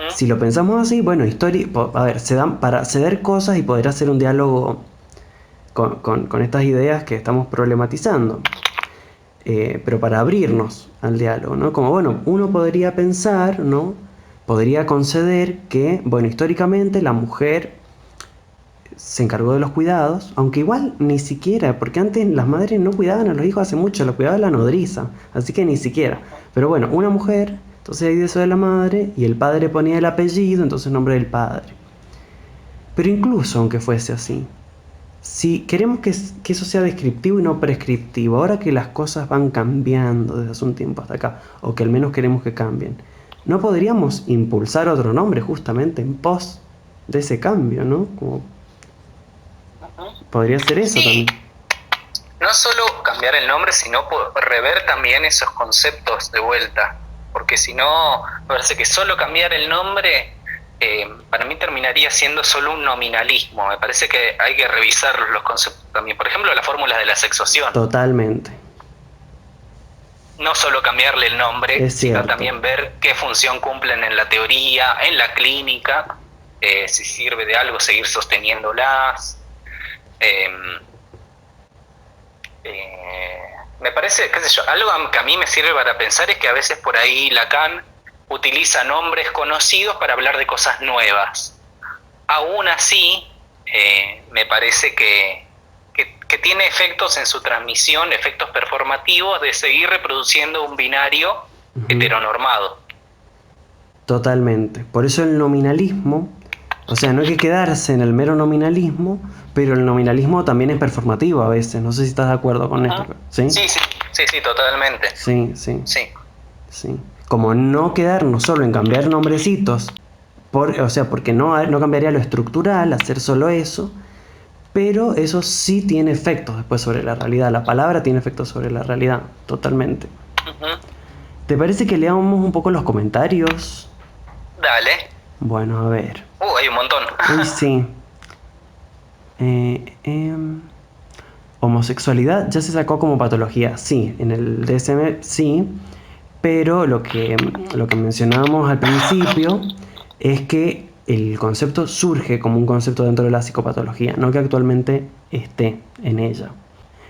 Si lo pensamos así, bueno, se dan para ceder cosas y poder hacer un diálogo con estas ideas que estamos problematizando. Pero para abrirnos al diálogo, ¿no? Como, bueno, uno podría pensar, ¿no? Podría conceder que, bueno, históricamente la mujer se encargó de los cuidados, aunque igual ni siquiera, porque antes las madres no cuidaban a los hijos hace mucho, los cuidaba la nodriza, así que ni siquiera. Pero bueno, una mujer, entonces hay deseo de la madre y el padre ponía el apellido, entonces nombre del padre. Pero incluso aunque fuese así, si queremos que eso sea descriptivo y no prescriptivo, ahora que las cosas van cambiando desde hace un tiempo hasta acá, o que al menos queremos que cambien, ¿no podríamos impulsar otro nombre justamente en pos de ese cambio, ¿no? Como podría ser eso Sí, también. no solo cambiar el nombre, sino rever también esos conceptos de vuelta. Porque si no, me parece que solo cambiar el nombre, para mí terminaría siendo solo un nominalismo. Me parece que hay que revisar los conceptos también. Por ejemplo, las fórmulas de la sexuación. Totalmente. No solo cambiarle el nombre, Es sino cierto. también ver qué función cumplen en la teoría, en la clínica, si sirve de algo seguir sosteniéndolas. Me parece, qué sé yo, algo que a mí me sirve para pensar es que a veces por ahí Lacan utiliza nombres conocidos para hablar de cosas nuevas. Aún así, me parece que tiene efectos en su transmisión, efectos performativos de seguir reproduciendo un binario heteronormado. Totalmente. Por eso el nominalismo, o sea, no hay que quedarse en el mero nominalismo, pero el nominalismo también es performativo a veces. No sé si estás de acuerdo con esto. ¿Sí? Sí, totalmente. Sí. Como no quedarnos solo en cambiar nombrecitos, porque no cambiaría lo estructural, hacer solo eso, pero eso sí tiene efectos después sobre la realidad. La palabra tiene efectos sobre la realidad, totalmente. ¿Te parece que leamos un poco los comentarios? Dale. Bueno, a ver. Hay un montón. Uy, sí. Homosexualidad ya se sacó como patología. Sí, en el DSM sí, pero lo que mencionábamos al principio es que el concepto surge como un concepto dentro de la psicopatología, no que actualmente esté en ella.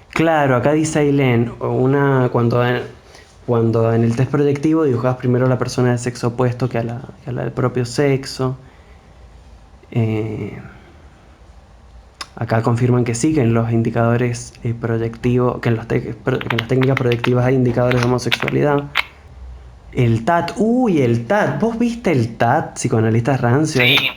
Claro, acá dice Ailén, cuando en el test proyectivo dibujabas primero a la persona del sexo opuesto que a la del propio sexo. Acá confirman que sí, que en los indicadores proyectivos, que en las técnicas proyectivas hay indicadores de homosexualidad. El TAT, el TAT, ¿vos viste el TAT, psicoanalistas rancios? Sí.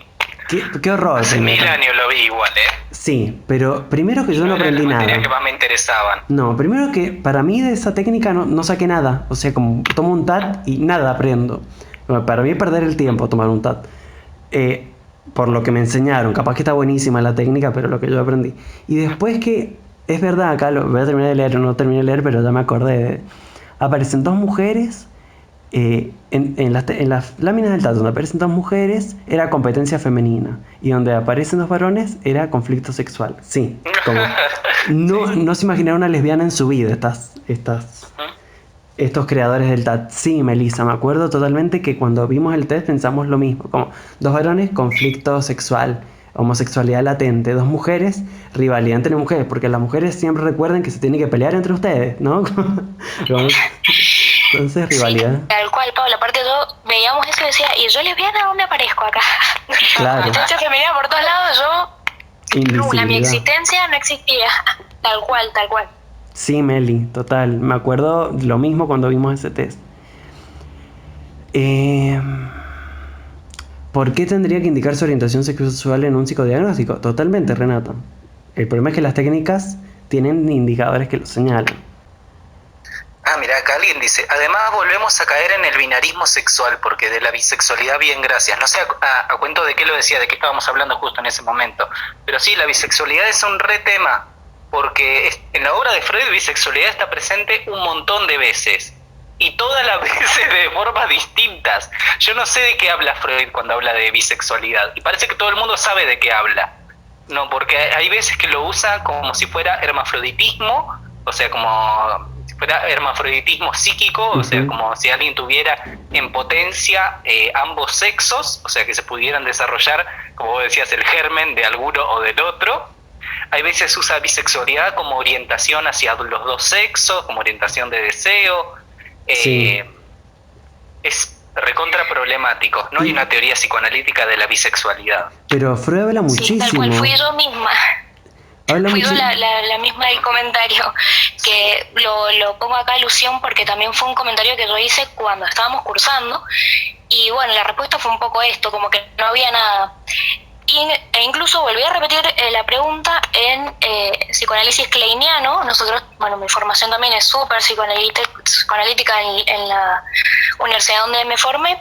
Qué horror. Hace 1000 años lo vi igual, Sí, pero primero que yo no aprendí nada. Eran las materias que más me interesaban. No, primero que para mí de esa técnica no saqué nada. O sea, como tomo un TAT y nada aprendo. Para mí es perder el tiempo tomar un TAT. Por lo que me enseñaron, capaz que está buenísima la técnica, pero lo que yo aprendí. Y después que, es verdad, acá lo voy a terminar de leer, no terminé de leer, pero ya me acordé. Aparecen dos mujeres, en las láminas del TAT donde aparecen dos mujeres, era competencia femenina. Y donde aparecen dos varones, era conflicto sexual. Sí, como no se imaginaron una lesbiana en su vida, estos creadores del TAT. Sí, Melissa, me acuerdo totalmente que cuando vimos el test pensamos lo mismo, como dos varones, conflicto sexual, homosexualidad latente, dos mujeres, rivalidad entre mujeres, porque las mujeres siempre recuerden que se tienen que pelear entre ustedes, ¿no? Entonces, rivalidad. Sí, tal cual, Pablo. Aparte yo veíamos eso y decía, ¿y yo lesbiana dónde aparezco acá? Claro. Competencia femenina por todos lados, yo... mi existencia no existía. Tal cual. Sí, Meli, total. Me acuerdo lo mismo cuando vimos ese test. ¿Por qué tendría que indicar su orientación sexual en un psicodiagnóstico? Totalmente, Renata. El problema es que las técnicas tienen indicadores que lo señalan. Mira, acá alguien dice, además volvemos a caer en el binarismo sexual, porque de la bisexualidad, bien, gracias. No sé a cuento de qué lo decía, de qué estábamos hablando justo en ese momento. Pero sí, la bisexualidad es un re tema, porque en la obra de Freud, bisexualidad está presente un montón de veces. Y todas las veces de formas distintas. Yo no sé de qué habla Freud cuando habla de bisexualidad. Y parece que todo el mundo sabe de qué habla. No, porque hay veces que lo usa como si fuera hermafroditismo, o sea, como si fuera hermafroditismo psíquico, o sea, como si alguien tuviera en potencia ambos sexos, o sea, que se pudieran desarrollar, como vos decías, el germen de alguno o del otro. Hay veces usa bisexualidad como orientación hacia los dos sexos, como orientación de deseo. Sí. Es recontra problemático. No hay una teoría psicoanalítica de la bisexualidad. Pero Freud habla muchísimo. Sí, tal cual, fui yo misma. Fui yo la misma del comentario, que lo pongo acá alusión porque también fue un comentario que yo hice cuando estábamos cursando. Y bueno, la respuesta fue un poco esto, como que no había nada. E incluso volví a repetir la pregunta en psicoanálisis kleiniano. Nosotros, bueno, mi formación también es súper psicoanalítica en la universidad donde me formé,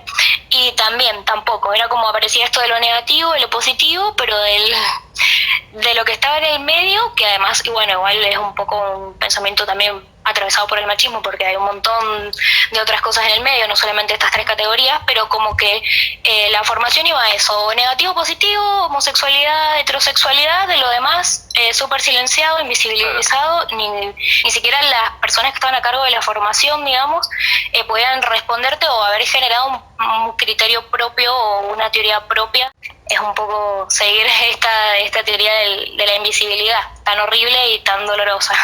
y también tampoco, era como aparecía esto de lo negativo, de lo positivo, pero de lo que estaba en el medio, que además, y bueno, igual es un poco un pensamiento también atravesado por el machismo, porque hay un montón de otras cosas en el medio, no solamente estas 3 categorías, pero como que la formación iba a eso, negativo, positivo, homosexualidad, heterosexualidad, de lo demás súper silenciado, invisibilizado, ni siquiera las personas que estaban a cargo de la formación, digamos, podían responderte o haber generado un criterio propio o una teoría propia. Es un poco seguir esta teoría de la invisibilidad tan horrible y tan dolorosa.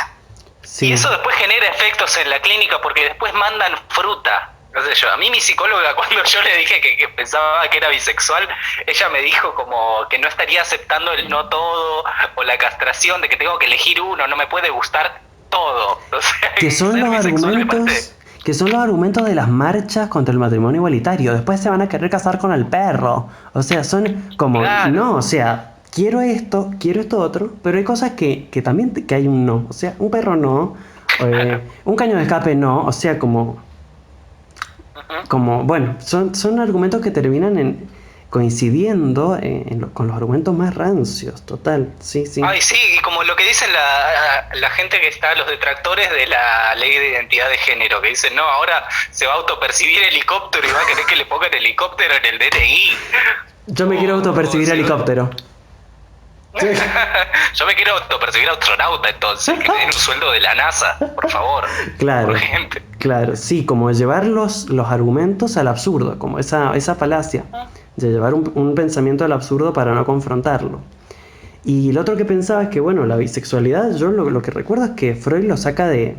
Sí. Y eso después genera efectos en la clínica porque después mandan fruta. No sé yo, a mí mi psicóloga, cuando yo le dije que pensaba que era bisexual, ella me dijo como que no estaría aceptando el no todo o la castración, de que tengo que elegir uno, no me puede gustar todo. O sea, que son los argumentos de las marchas contra el matrimonio igualitario. Después se van a querer casar con el perro. O sea, son como, claro. No, o sea, quiero esto otro, pero hay cosas que también que hay un no. O sea, un perro no, un caño de escape no, o sea, como bueno, son argumentos que terminan coincidiendo con los argumentos más rancios, total, sí. Ay, sí, y como lo que dicen la gente que está, los detractores de la ley de identidad de género, que dicen, no, ahora se va a autopercibir helicóptero y va a querer que le pongan helicóptero en el DNI. Yo me quiero autopercibir helicóptero. Yo me quiero autopercibir astronauta, entonces, que me den un sueldo de la NASA, por favor. Claro, claro, sí, como llevar los argumentos al absurdo, como esa falacia, de llevar un pensamiento al absurdo para no confrontarlo. Y lo otro que pensaba es que, bueno, la bisexualidad, yo lo que recuerdo es que Freud lo saca de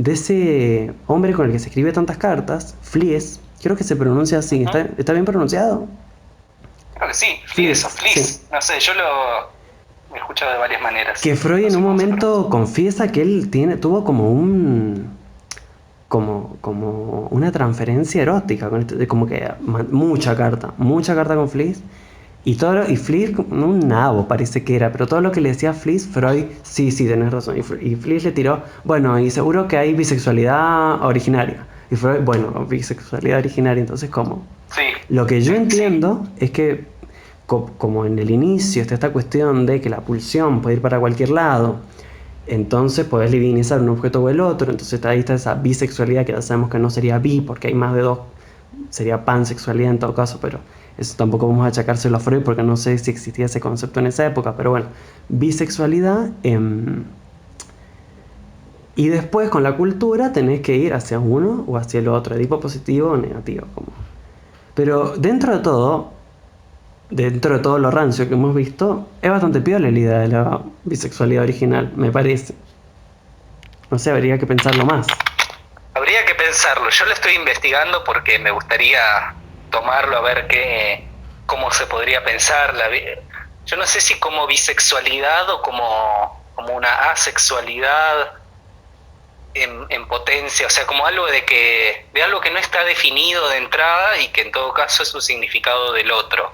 ese hombre con el que se escribe tantas cartas, Flies, creo que se pronuncia así, ¿está bien pronunciado? Creo que sí, Flies o Flies, sí. No sé, yo lo he escuchado de varias maneras. Que Freud en un momento confiesa que él tuvo como una transferencia erótica, como que mucha carta con Flies. Y Flies, un nabo parece que era, pero todo lo que le decía Flies, Freud, sí, tenés razón. Y Flies le tiró, bueno, y seguro que hay bisexualidad originaria. Y Freud, bueno, bisexualidad originaria, entonces, ¿cómo? Sí. Lo que yo entiendo es que, como en el inicio está esta cuestión de que la pulsión puede ir para cualquier lado, entonces podés divinizar un objeto o el otro, entonces ahí está esa bisexualidad que ya sabemos que no sería bi, porque hay más de dos, sería pansexualidad en todo caso, pero eso tampoco vamos a achacárselo a Freud porque no sé si existía ese concepto en esa época, pero bueno, bisexualidad. Y después con la cultura tenés que ir hacia uno o hacia el otro, tipo positivo o negativo. Pero dentro de todo lo rancio que hemos visto, es bastante piola la idea de la bisexualidad original, me parece. No sé, habría que pensarlo más. Habría que pensarlo. Yo lo estoy investigando porque me gustaría tomarlo a ver cómo se podría pensar. Yo no sé si como bisexualidad o como una asexualidad en potencia, o sea, como algo de algo que no está definido de entrada y que en todo caso es un significado del otro.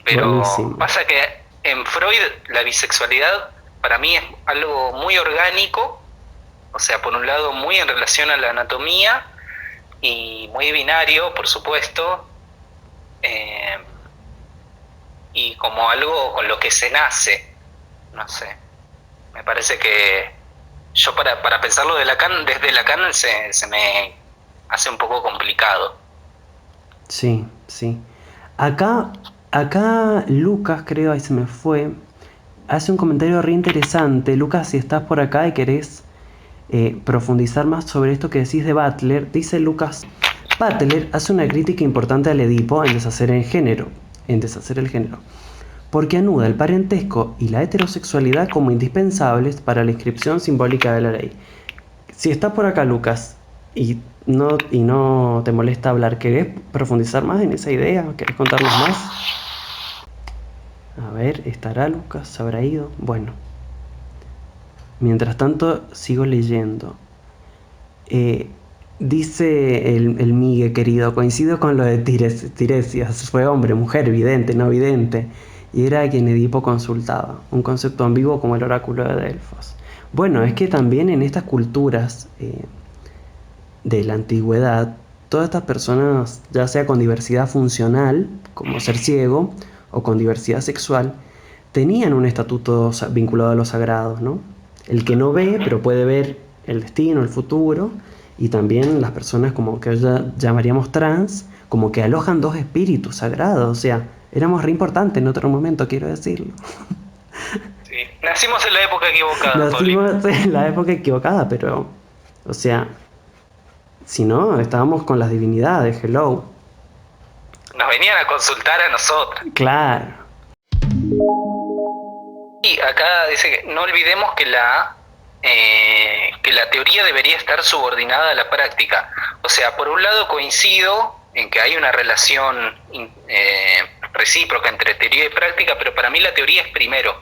Pero buenísimo. Pasa que en Freud la bisexualidad para mí es algo muy orgánico, o sea, por un lado muy en relación a la anatomía y muy binario, por supuesto, y como algo con lo que se nace, no sé. Me parece que yo para pensarlo desde Lacan se me hace un poco complicado. Sí. Acá Lucas, creo, ahí se me fue, hace un comentario re interesante. Lucas, si estás por acá y querés profundizar más sobre esto que decís de Butler, dice Lucas: Butler hace una crítica importante al Edipo en deshacer el género, porque anuda el parentesco y la heterosexualidad como indispensables para la inscripción simbólica de la ley. Si estás por acá, Lucas, y no te molesta hablar, ¿querés profundizar más en esa idea? ¿Querés contarnos más? A ver, ¿estará Lucas? ¿Se habrá ido? Bueno. Mientras tanto, sigo leyendo. Dice el Migue querido, coincido con lo de Tiresias, fue hombre, mujer, vidente, no vidente, y era a quien Edipo consultaba, un concepto ambiguo como el oráculo de Delfos. Bueno, es que también en estas culturas de la antigüedad, todas estas personas, ya sea con diversidad funcional, como ser ciego, o con diversidad sexual, tenían un estatuto vinculado a los sagrados, ¿no? El que no ve, pero puede ver el destino, el futuro, y también las personas como que llamaríamos trans, como que alojan dos espíritus sagrados, o sea, éramos re importantes en otro momento, quiero decirlo. Sí. Nacimos en la época equivocada, Nacimos en la época equivocada, pero, o sea, si no, estábamos con las divinidades, hello. Nos venían a consultar a nosotros. Claro. Y acá dice que no olvidemos que la teoría debería estar subordinada a la práctica. O sea, por un lado coincido en que hay una relación recíproca entre teoría y práctica, pero para mí la teoría es primero.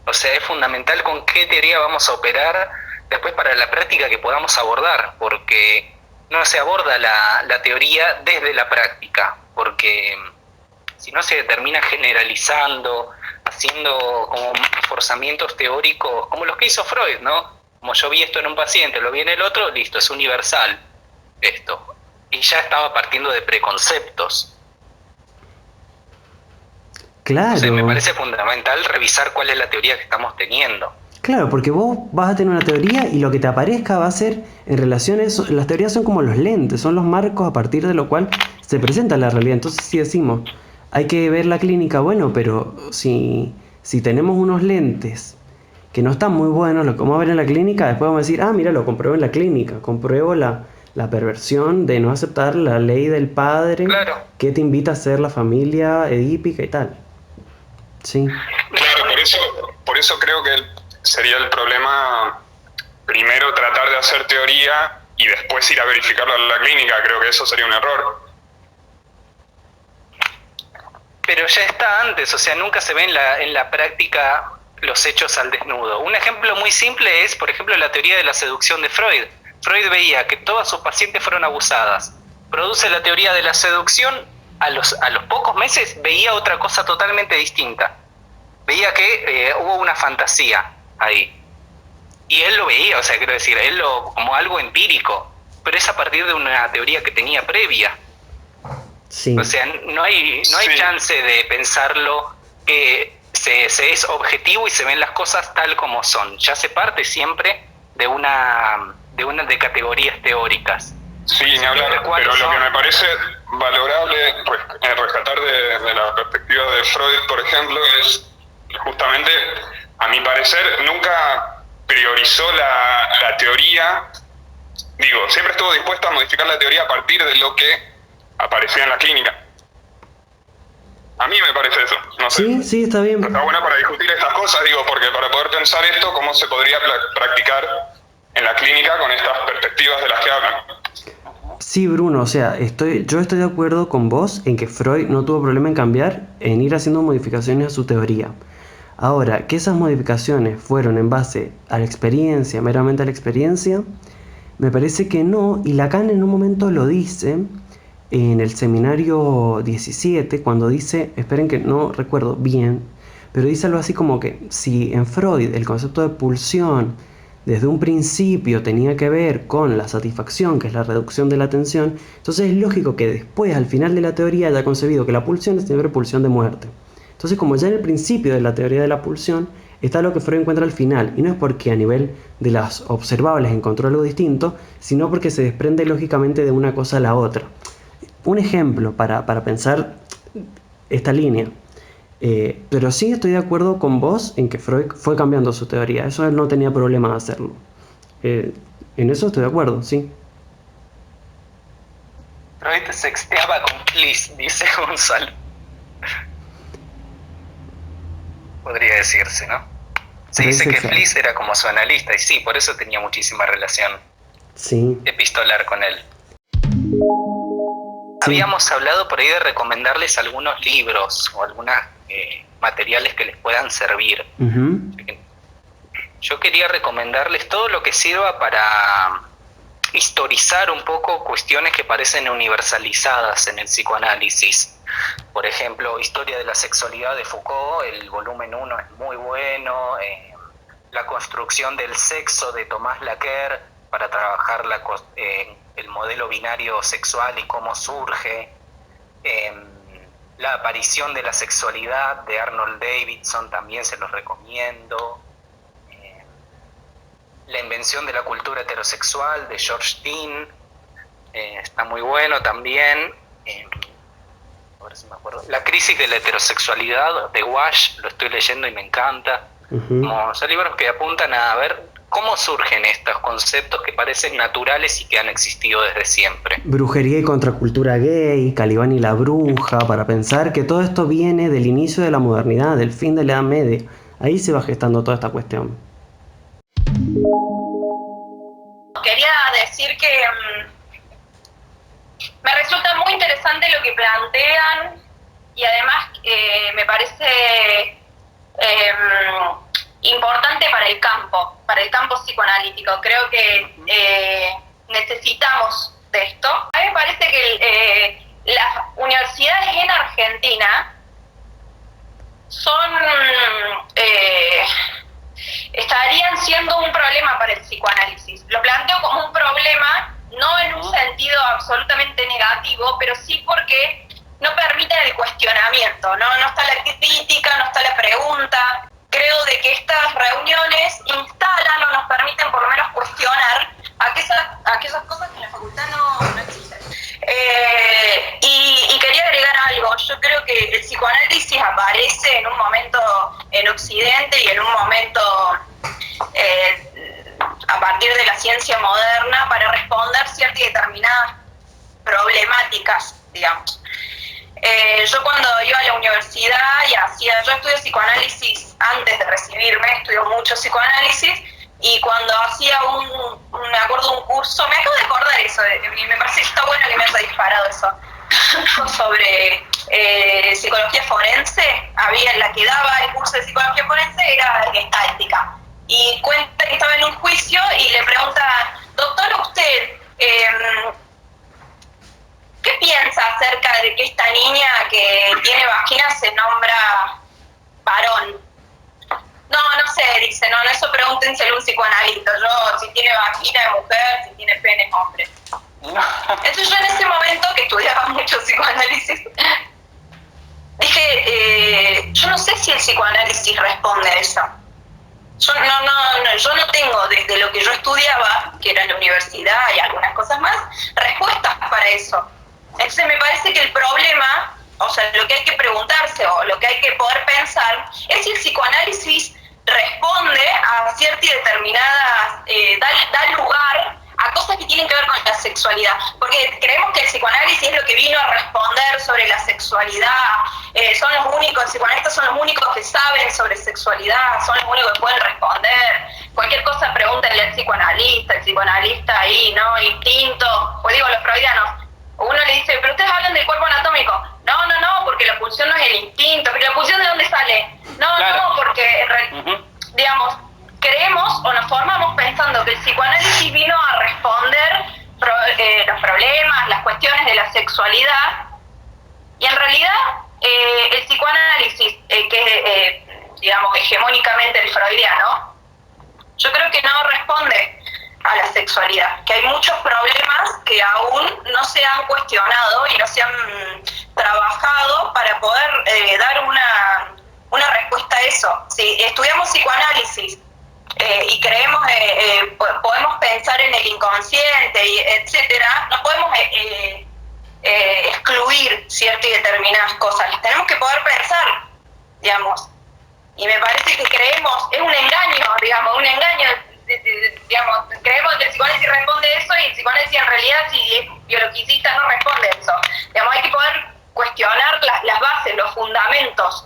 O sea, es fundamental con qué teoría vamos a operar después para la práctica que podamos abordar, porque no se aborda la teoría desde la práctica, porque si no se termina generalizando, haciendo como forzamientos teóricos, como los que hizo Freud, ¿no? Como yo vi esto en un paciente, lo vi en el otro, listo, es universal esto. Y ya estaba partiendo de preconceptos. Claro. Entonces me parece fundamental revisar cuál es la teoría que estamos teniendo. Claro, porque vos vas a tener una teoría y lo que te aparezca va a ser en relaciones, las teorías son como los lentes, son los marcos a partir de lo cual se presenta la realidad. Entonces si decimos, hay que ver la clínica, bueno, pero si tenemos unos lentes que no están muy buenos, lo que vamos a ver en la clínica, después vamos a decir, mira, lo compruebo en la clínica, compruebo la perversión de no aceptar la ley del padre, claro, que te invita a ser la familia edípica y tal. Sí. Claro, por eso creo que sería el problema primero tratar de hacer teoría y después ir a verificarlo en la clínica. Creo que eso sería un error. Pero ya está antes, o sea, nunca se ve en la práctica los hechos al desnudo. Un ejemplo muy simple es, por ejemplo, la teoría de la seducción de Freud. Freud veía que todas sus pacientes fueron abusadas. Produce la teoría de la seducción, a los pocos meses veía otra cosa totalmente distinta. Veía que hubo una fantasía ahí. Y él lo veía, o sea, quiero decir, como algo empírico, pero es a partir de una teoría que tenía previa. Sí. O sea, no hay chance de pensarlo que se es objetivo y se ven las cosas tal como son. Ya se parte siempre de categorías teóricas. Sí, ni hablar, pero lo que me parece valorable rescatar de la perspectiva de Freud, por ejemplo, es justamente, a mi parecer, nunca priorizó la teoría. Digo, siempre estuvo dispuesto a modificar la teoría a partir de lo que aparecía en la clínica. A mí me parece eso, no sé. Sí, está bien. Está bueno para discutir estas cosas, digo, porque para poder pensar esto, ¿cómo se podría practicar en la clínica con estas perspectivas de las que hablan? Sí, Bruno, o sea, yo estoy de acuerdo con vos en que Freud no tuvo problema en ir haciendo modificaciones a su teoría. Ahora, que esas modificaciones fueron en base a la experiencia, meramente a la experiencia, me parece que no, y Lacan en un momento lo dice en el seminario 17, cuando dice, esperen que no recuerdo bien, pero dice algo así como que si en Freud el concepto de pulsión desde un principio tenía que ver con la satisfacción, que es la reducción de la tensión, entonces es lógico que después, al final de la teoría, haya concebido que la pulsión es siempre pulsión de muerte. Entonces, como ya en el principio de la teoría de la pulsión está lo que Freud encuentra al final, y no es porque a nivel de las observables encontró algo distinto, sino porque se desprende lógicamente de una cosa a la otra. Un ejemplo para pensar esta línea. Pero sí estoy de acuerdo con vos en que Freud fue cambiando su teoría. Eso él no tenía problema de hacerlo. En eso estoy de acuerdo, sí. Freud sexteaba con Fliss, dice Gonzalo. Podría decirse, ¿no? Se dice que Fliss era como su analista y sí, por eso tenía muchísima relación epistolar con él. Sí. Habíamos hablado por ahí de recomendarles algunos libros o algunos materiales que les puedan servir. Uh-huh. Yo quería recomendarles todo lo que sirva para historizar un poco cuestiones que parecen universalizadas en el psicoanálisis. Por ejemplo, Historia de la sexualidad de Foucault, el volumen 1 es muy bueno. La construcción del sexo de Tomás Laqueur para trabajar el modelo binario sexual y cómo surge. La aparición de la sexualidad de Arnold Davidson también se los recomiendo. La invención de la cultura heterosexual de George Dean está muy bueno también. Ahora sí me acuerdo. La crisis de la heterosexualidad de Wash, lo estoy leyendo y me encanta. Son libros que apuntan a ver cómo surgen estos conceptos que parecen naturales y que han existido desde siempre. Brujería y contracultura gay, Calibán y la bruja, para pensar que todo esto viene del inicio de la modernidad, del fin de la Edad Media. Ahí se va gestando toda esta cuestión. Quería decir que me resulta muy interesante lo que plantean y además me parece importante para el campo psicoanalítico. Creo que necesitamos de esto. A mí me parece que las universidades en Argentina estarían siendo un problema para el psicoanálisis. Lo planteo como un problema, no en un sentido absolutamente negativo, pero sí porque no permiten el cuestionamiento, no está la crítica, no está la pregunta. Creo de que estas reuniones instalan o nos permiten por lo menos cuestionar aquellas cosas que en la facultad no existen. Y quería agregar algo. Yo creo que el psicoanálisis aparece en un momento en Occidente y en un momento a partir de la ciencia moderna para responder ciertas y determinadas problemáticas, digamos. Yo cuando iba a la universidad yo estudié psicoanálisis antes de recibirme, estudié mucho psicoanálisis, y cuando hacía me acuerdo un curso, me acabo de acordar eso, y me parece que está bueno que me haya disparado eso, sobre psicología forense. La que daba el curso de psicología forense era gestáltica, y cuenta que estaba en un juicio y le pregunta: doctor, usted, ¿qué piensa acerca de que esta niña que tiene vagina se nombra varón? No sé, dice, no, eso pregúntenselo a un psicoanalista. Yo, si tiene vagina es mujer, si tiene pene es hombre. Entonces yo en ese momento, que estudiaba mucho psicoanálisis, dije, yo no sé si el psicoanálisis responde a eso. Yo no tengo, desde lo que yo estudiaba, que era en la universidad y algunas cosas más, respuestas para eso. Entonces me parece que el problema, o sea, lo que hay que preguntarse o lo que hay que poder pensar es si el psicoanálisis responde a ciertas y determinadas, da lugar a cosas que tienen que ver con la sexualidad, porque creemos que el psicoanálisis es lo que vino a responder sobre la sexualidad. Los psicoanalistas son los únicos que saben sobre sexualidad, son los únicos que pueden responder. Cualquier cosa pregúntenle al psicoanalista, el psicoanalista ahí, ¿no? Instinto, o digo, los freudianos. Uno le dice, pero ustedes hablan del cuerpo anatómico. No, porque la pulsión no es el instinto. ¿Pero la pulsión de dónde sale? No, porque, digamos, creemos o nos formamos pensando que el psicoanálisis vino a responder los problemas, las cuestiones de la sexualidad, y en realidad el psicoanálisis, que es, digamos, hegemónicamente el freudiano, yo creo que no responde a la sexualidad, que hay muchos problemas que aún no se han cuestionado y no se han trabajado para poder dar una respuesta a eso. Si estudiamos psicoanálisis y creemos, podemos pensar en el inconsciente, y etcétera, no podemos excluir ciertas y determinadas cosas, las tenemos que poder pensar, digamos. Y me parece que creemos, es un engaño, digamos, creemos que el psicoanálisis responde eso, y el psicoanálisis en realidad, si es biologicista, no responde eso. Digamos, hay que poder cuestionar las bases, los fundamentos,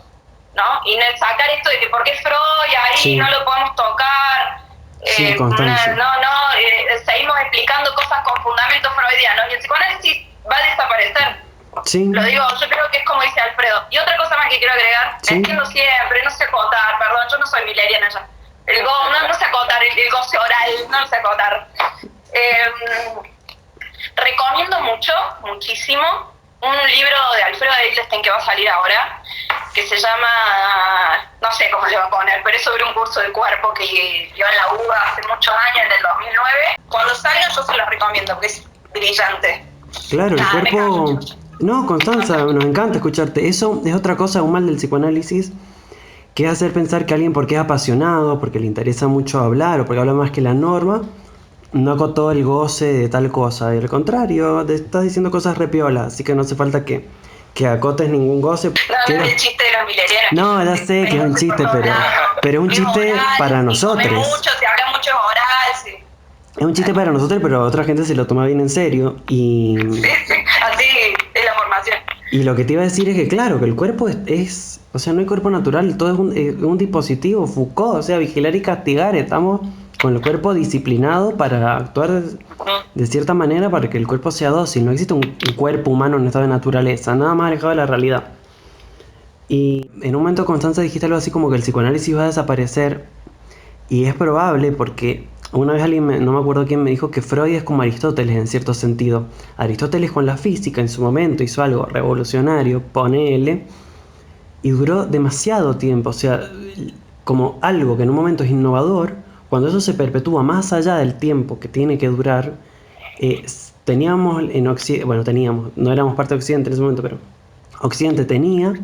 ¿no? Y sacar esto de que por qué Freud ahí no lo podemos tocar. Seguimos explicando cosas con fundamentos freudianos y el psicoanálisis va a desaparecer. Sí. Lo digo, yo creo que es como dice Alfredo. Y otra cosa más que quiero agregar, entiendo siempre, no sé acotar, perdón, yo no soy mileriana ya. No sé acotar el goce oral, no sé acotar. Recomiendo muchísimo, un libro de Alfredo Edelstein que va a salir ahora, que se llama, no sé cómo le va a poner, pero es sobre un curso de cuerpo que dio en la UBA hace muchos años, en el 2009. Cuando salga yo se los recomiendo, porque es brillante. Claro, el cuerpo... No, Constanza, nos encanta escucharte. Eso es otra cosa, un mal del psicoanálisis, que es hacer pensar que alguien, porque es apasionado, porque le interesa mucho hablar o porque habla más que la norma, no acotó el goce de tal cosa. Y al contrario, te estás diciendo cosas repiolas, así que no hace falta que acotes ningún goce. No, no es el chiste de los millennials. No, ya sé que es un chiste, pero es un chiste para nosotros. Se mucho, se habla mucho oral, sí. Es un chiste para nosotros, pero otra gente se lo toma bien en serio y... Sí, así es la formación. Y lo que te iba a decir es que claro, que el cuerpo es o sea, no hay cuerpo natural, todo es un dispositivo, Foucault, o sea, vigilar y castigar, estamos con el cuerpo disciplinado para actuar de cierta manera para que el cuerpo sea dócil, no existe un cuerpo humano en estado de naturaleza, nada más alejado de la realidad. Y en un momento, Constanza, dijiste algo así como que el psicoanálisis va a desaparecer, y es probable porque una vez alguien, no me acuerdo quién, me dijo que Freud es como Aristóteles en cierto sentido. Aristóteles con la física en su momento hizo algo revolucionario, ponele, y duró demasiado tiempo, o sea, como algo que en un momento es innovador, cuando eso se perpetúa más allá del tiempo que tiene que durar, teníamos en Occidente, bueno, no éramos parte de Occidente en ese momento, pero Occidente tenía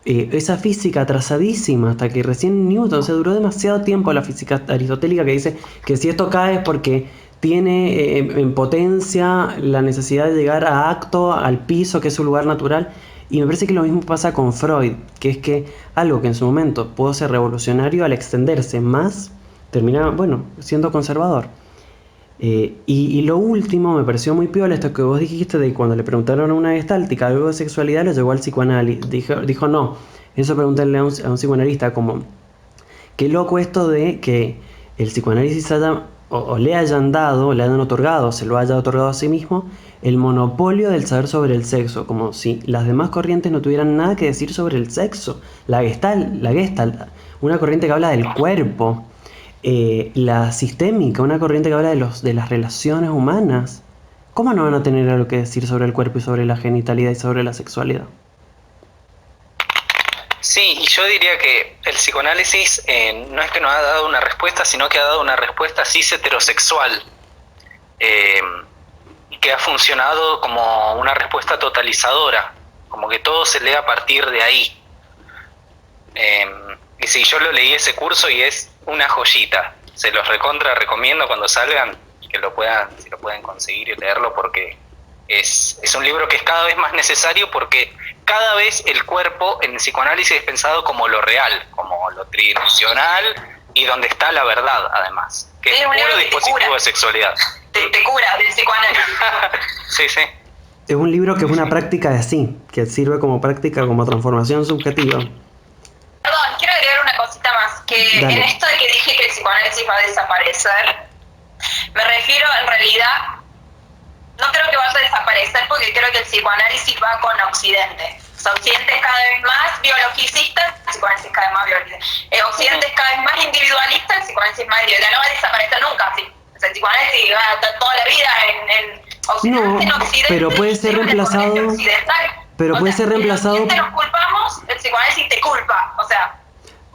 esa física atrasadísima hasta que recién Newton, o sea, duró demasiado tiempo la física aristotélica que dice que si esto cae es porque tiene en potencia la necesidad de llegar a acto, al piso, que es su lugar natural. Y me parece que lo mismo pasa con Freud, que es que algo que en su momento pudo ser revolucionario, al extenderse más, termina, bueno, siendo conservador. Y lo último, me pareció muy piola esto que vos dijiste de cuando le preguntaron a una gestáltica algo de sexualidad, lo llevó al psicoanálisis. Dijo no, eso pregúntale a un psicoanalista, como, qué loco esto de que el psicoanálisis haya, o le hayan dado, le hayan otorgado, se lo haya otorgado a sí mismo, el monopolio del saber sobre el sexo, como si las demás corrientes no tuvieran nada que decir sobre el sexo. La Gestalt, una corriente que habla del cuerpo. La sistémica, una corriente que habla de las relaciones humanas. ¿Cómo no van a tener algo que decir sobre el cuerpo y sobre la genitalidad y sobre la sexualidad? Sí, y yo diría que el psicoanálisis no es que nos ha dado una respuesta, sino que ha dado una respuesta cis heterosexual, que ha funcionado como una respuesta totalizadora, como que todo se lee a partir de ahí. Y sí, yo lo leí ese curso y es una joyita. Se los recomiendo cuando salgan, que si lo pueden conseguir y leerlo, porque es un libro que es cada vez más necesario, porque cada vez el cuerpo en el psicoanálisis es pensado como lo real, como lo tridimensional y donde está la verdad, además, que es puro dispositivo de sexualidad. Te cura del psicoanálisis. Sí, sí. Es un libro que es una práctica de sí, que sirve como práctica, como transformación subjetiva. Perdón, quiero agregar una cosita más, que Dale. en esto de que dije que el psicoanálisis va a desaparecer, me refiero en realidad, no creo que vaya a desaparecer porque creo que el psicoanálisis va con Occidente. O sea, Occidente es cada vez más biologicista, el psicoanálisis es cada vez más biologicista. Occidente es cada vez más individualista, el psicoanálisis es más individualista. No va a desaparecer nunca, sí. O sea, el psicoanálisis va a estar toda la vida en Occidente, No, en Occidente, pero puede ser reemplazado. Pero puede ser reemplazado. Si nos culpamos, el psicoanálisis te culpa. O sea.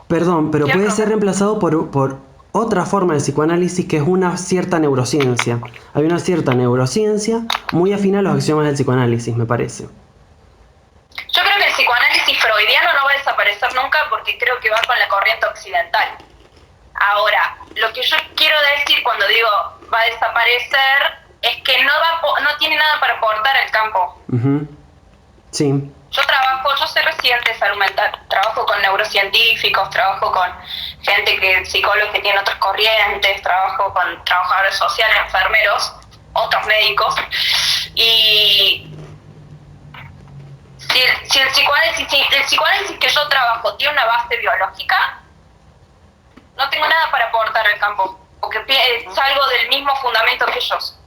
Perdón, pero puede ser reemplazado por otra forma de psicoanálisis que es una cierta neurociencia. Hay una cierta neurociencia muy afín a los axiomas del psicoanálisis, me parece. Yo creo que el psicoanálisis freudiano no va a desaparecer nunca porque creo que va con la corriente occidental. Ahora, lo que yo quiero decir cuando digo va a desaparecer es que no tiene nada para aportar al campo. Uh-huh. Sí. Yo soy residente de salud mental, trabajo con neurocientíficos, trabajo con psicólogos que tienen otras corrientes, trabajo con trabajadores sociales, enfermeros, otros médicos, y si el psicoanálisis que yo trabajo tiene una base biológica, no tengo nada para aportar al campo, porque salgo del mismo fundamento que ellos.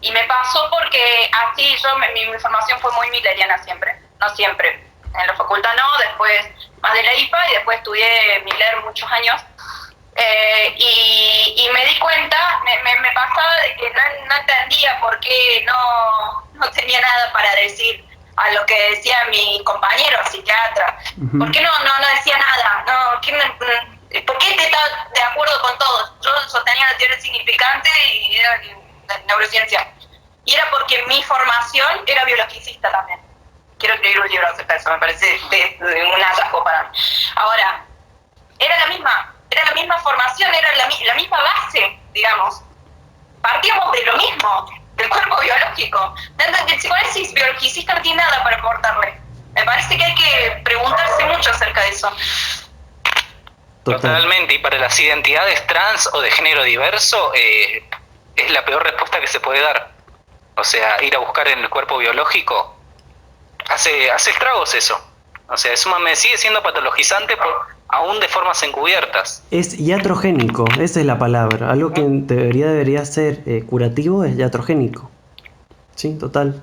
Y me pasó porque así mi formación fue muy mileriana siempre, no siempre. En la facultad no, después más de la IPA y después estudié Miller muchos años. Y me di cuenta, me pasaba de que no entendía por qué no tenía nada para decir a lo que decía mi compañero psiquiatra. Uh-huh. ¿Por qué no decía nada? ¿Por qué estaba de acuerdo con todos? Yo sostenía la teoría significante y era neurociencia. Y era porque mi formación era biologicista también. Quiero escribir un libro acerca de eso, me parece un hallazgo para mí. Ahora, era la misma formación, era la misma base, digamos. Partíamos de lo mismo, del cuerpo biológico. El psicoanálisis biologicista no tiene nada para aportarle. Me parece que hay que preguntarse mucho acerca de eso. Totalmente, y para las identidades trans o de género diverso es la peor respuesta que se puede dar. O sea, ir a buscar en el cuerpo biológico hace estragos eso. O sea, me sigue siendo patologizante aún de formas encubiertas. Es iatrogénico, esa es la palabra. Algo que debería ser curativo es iatrogénico. Sí, total.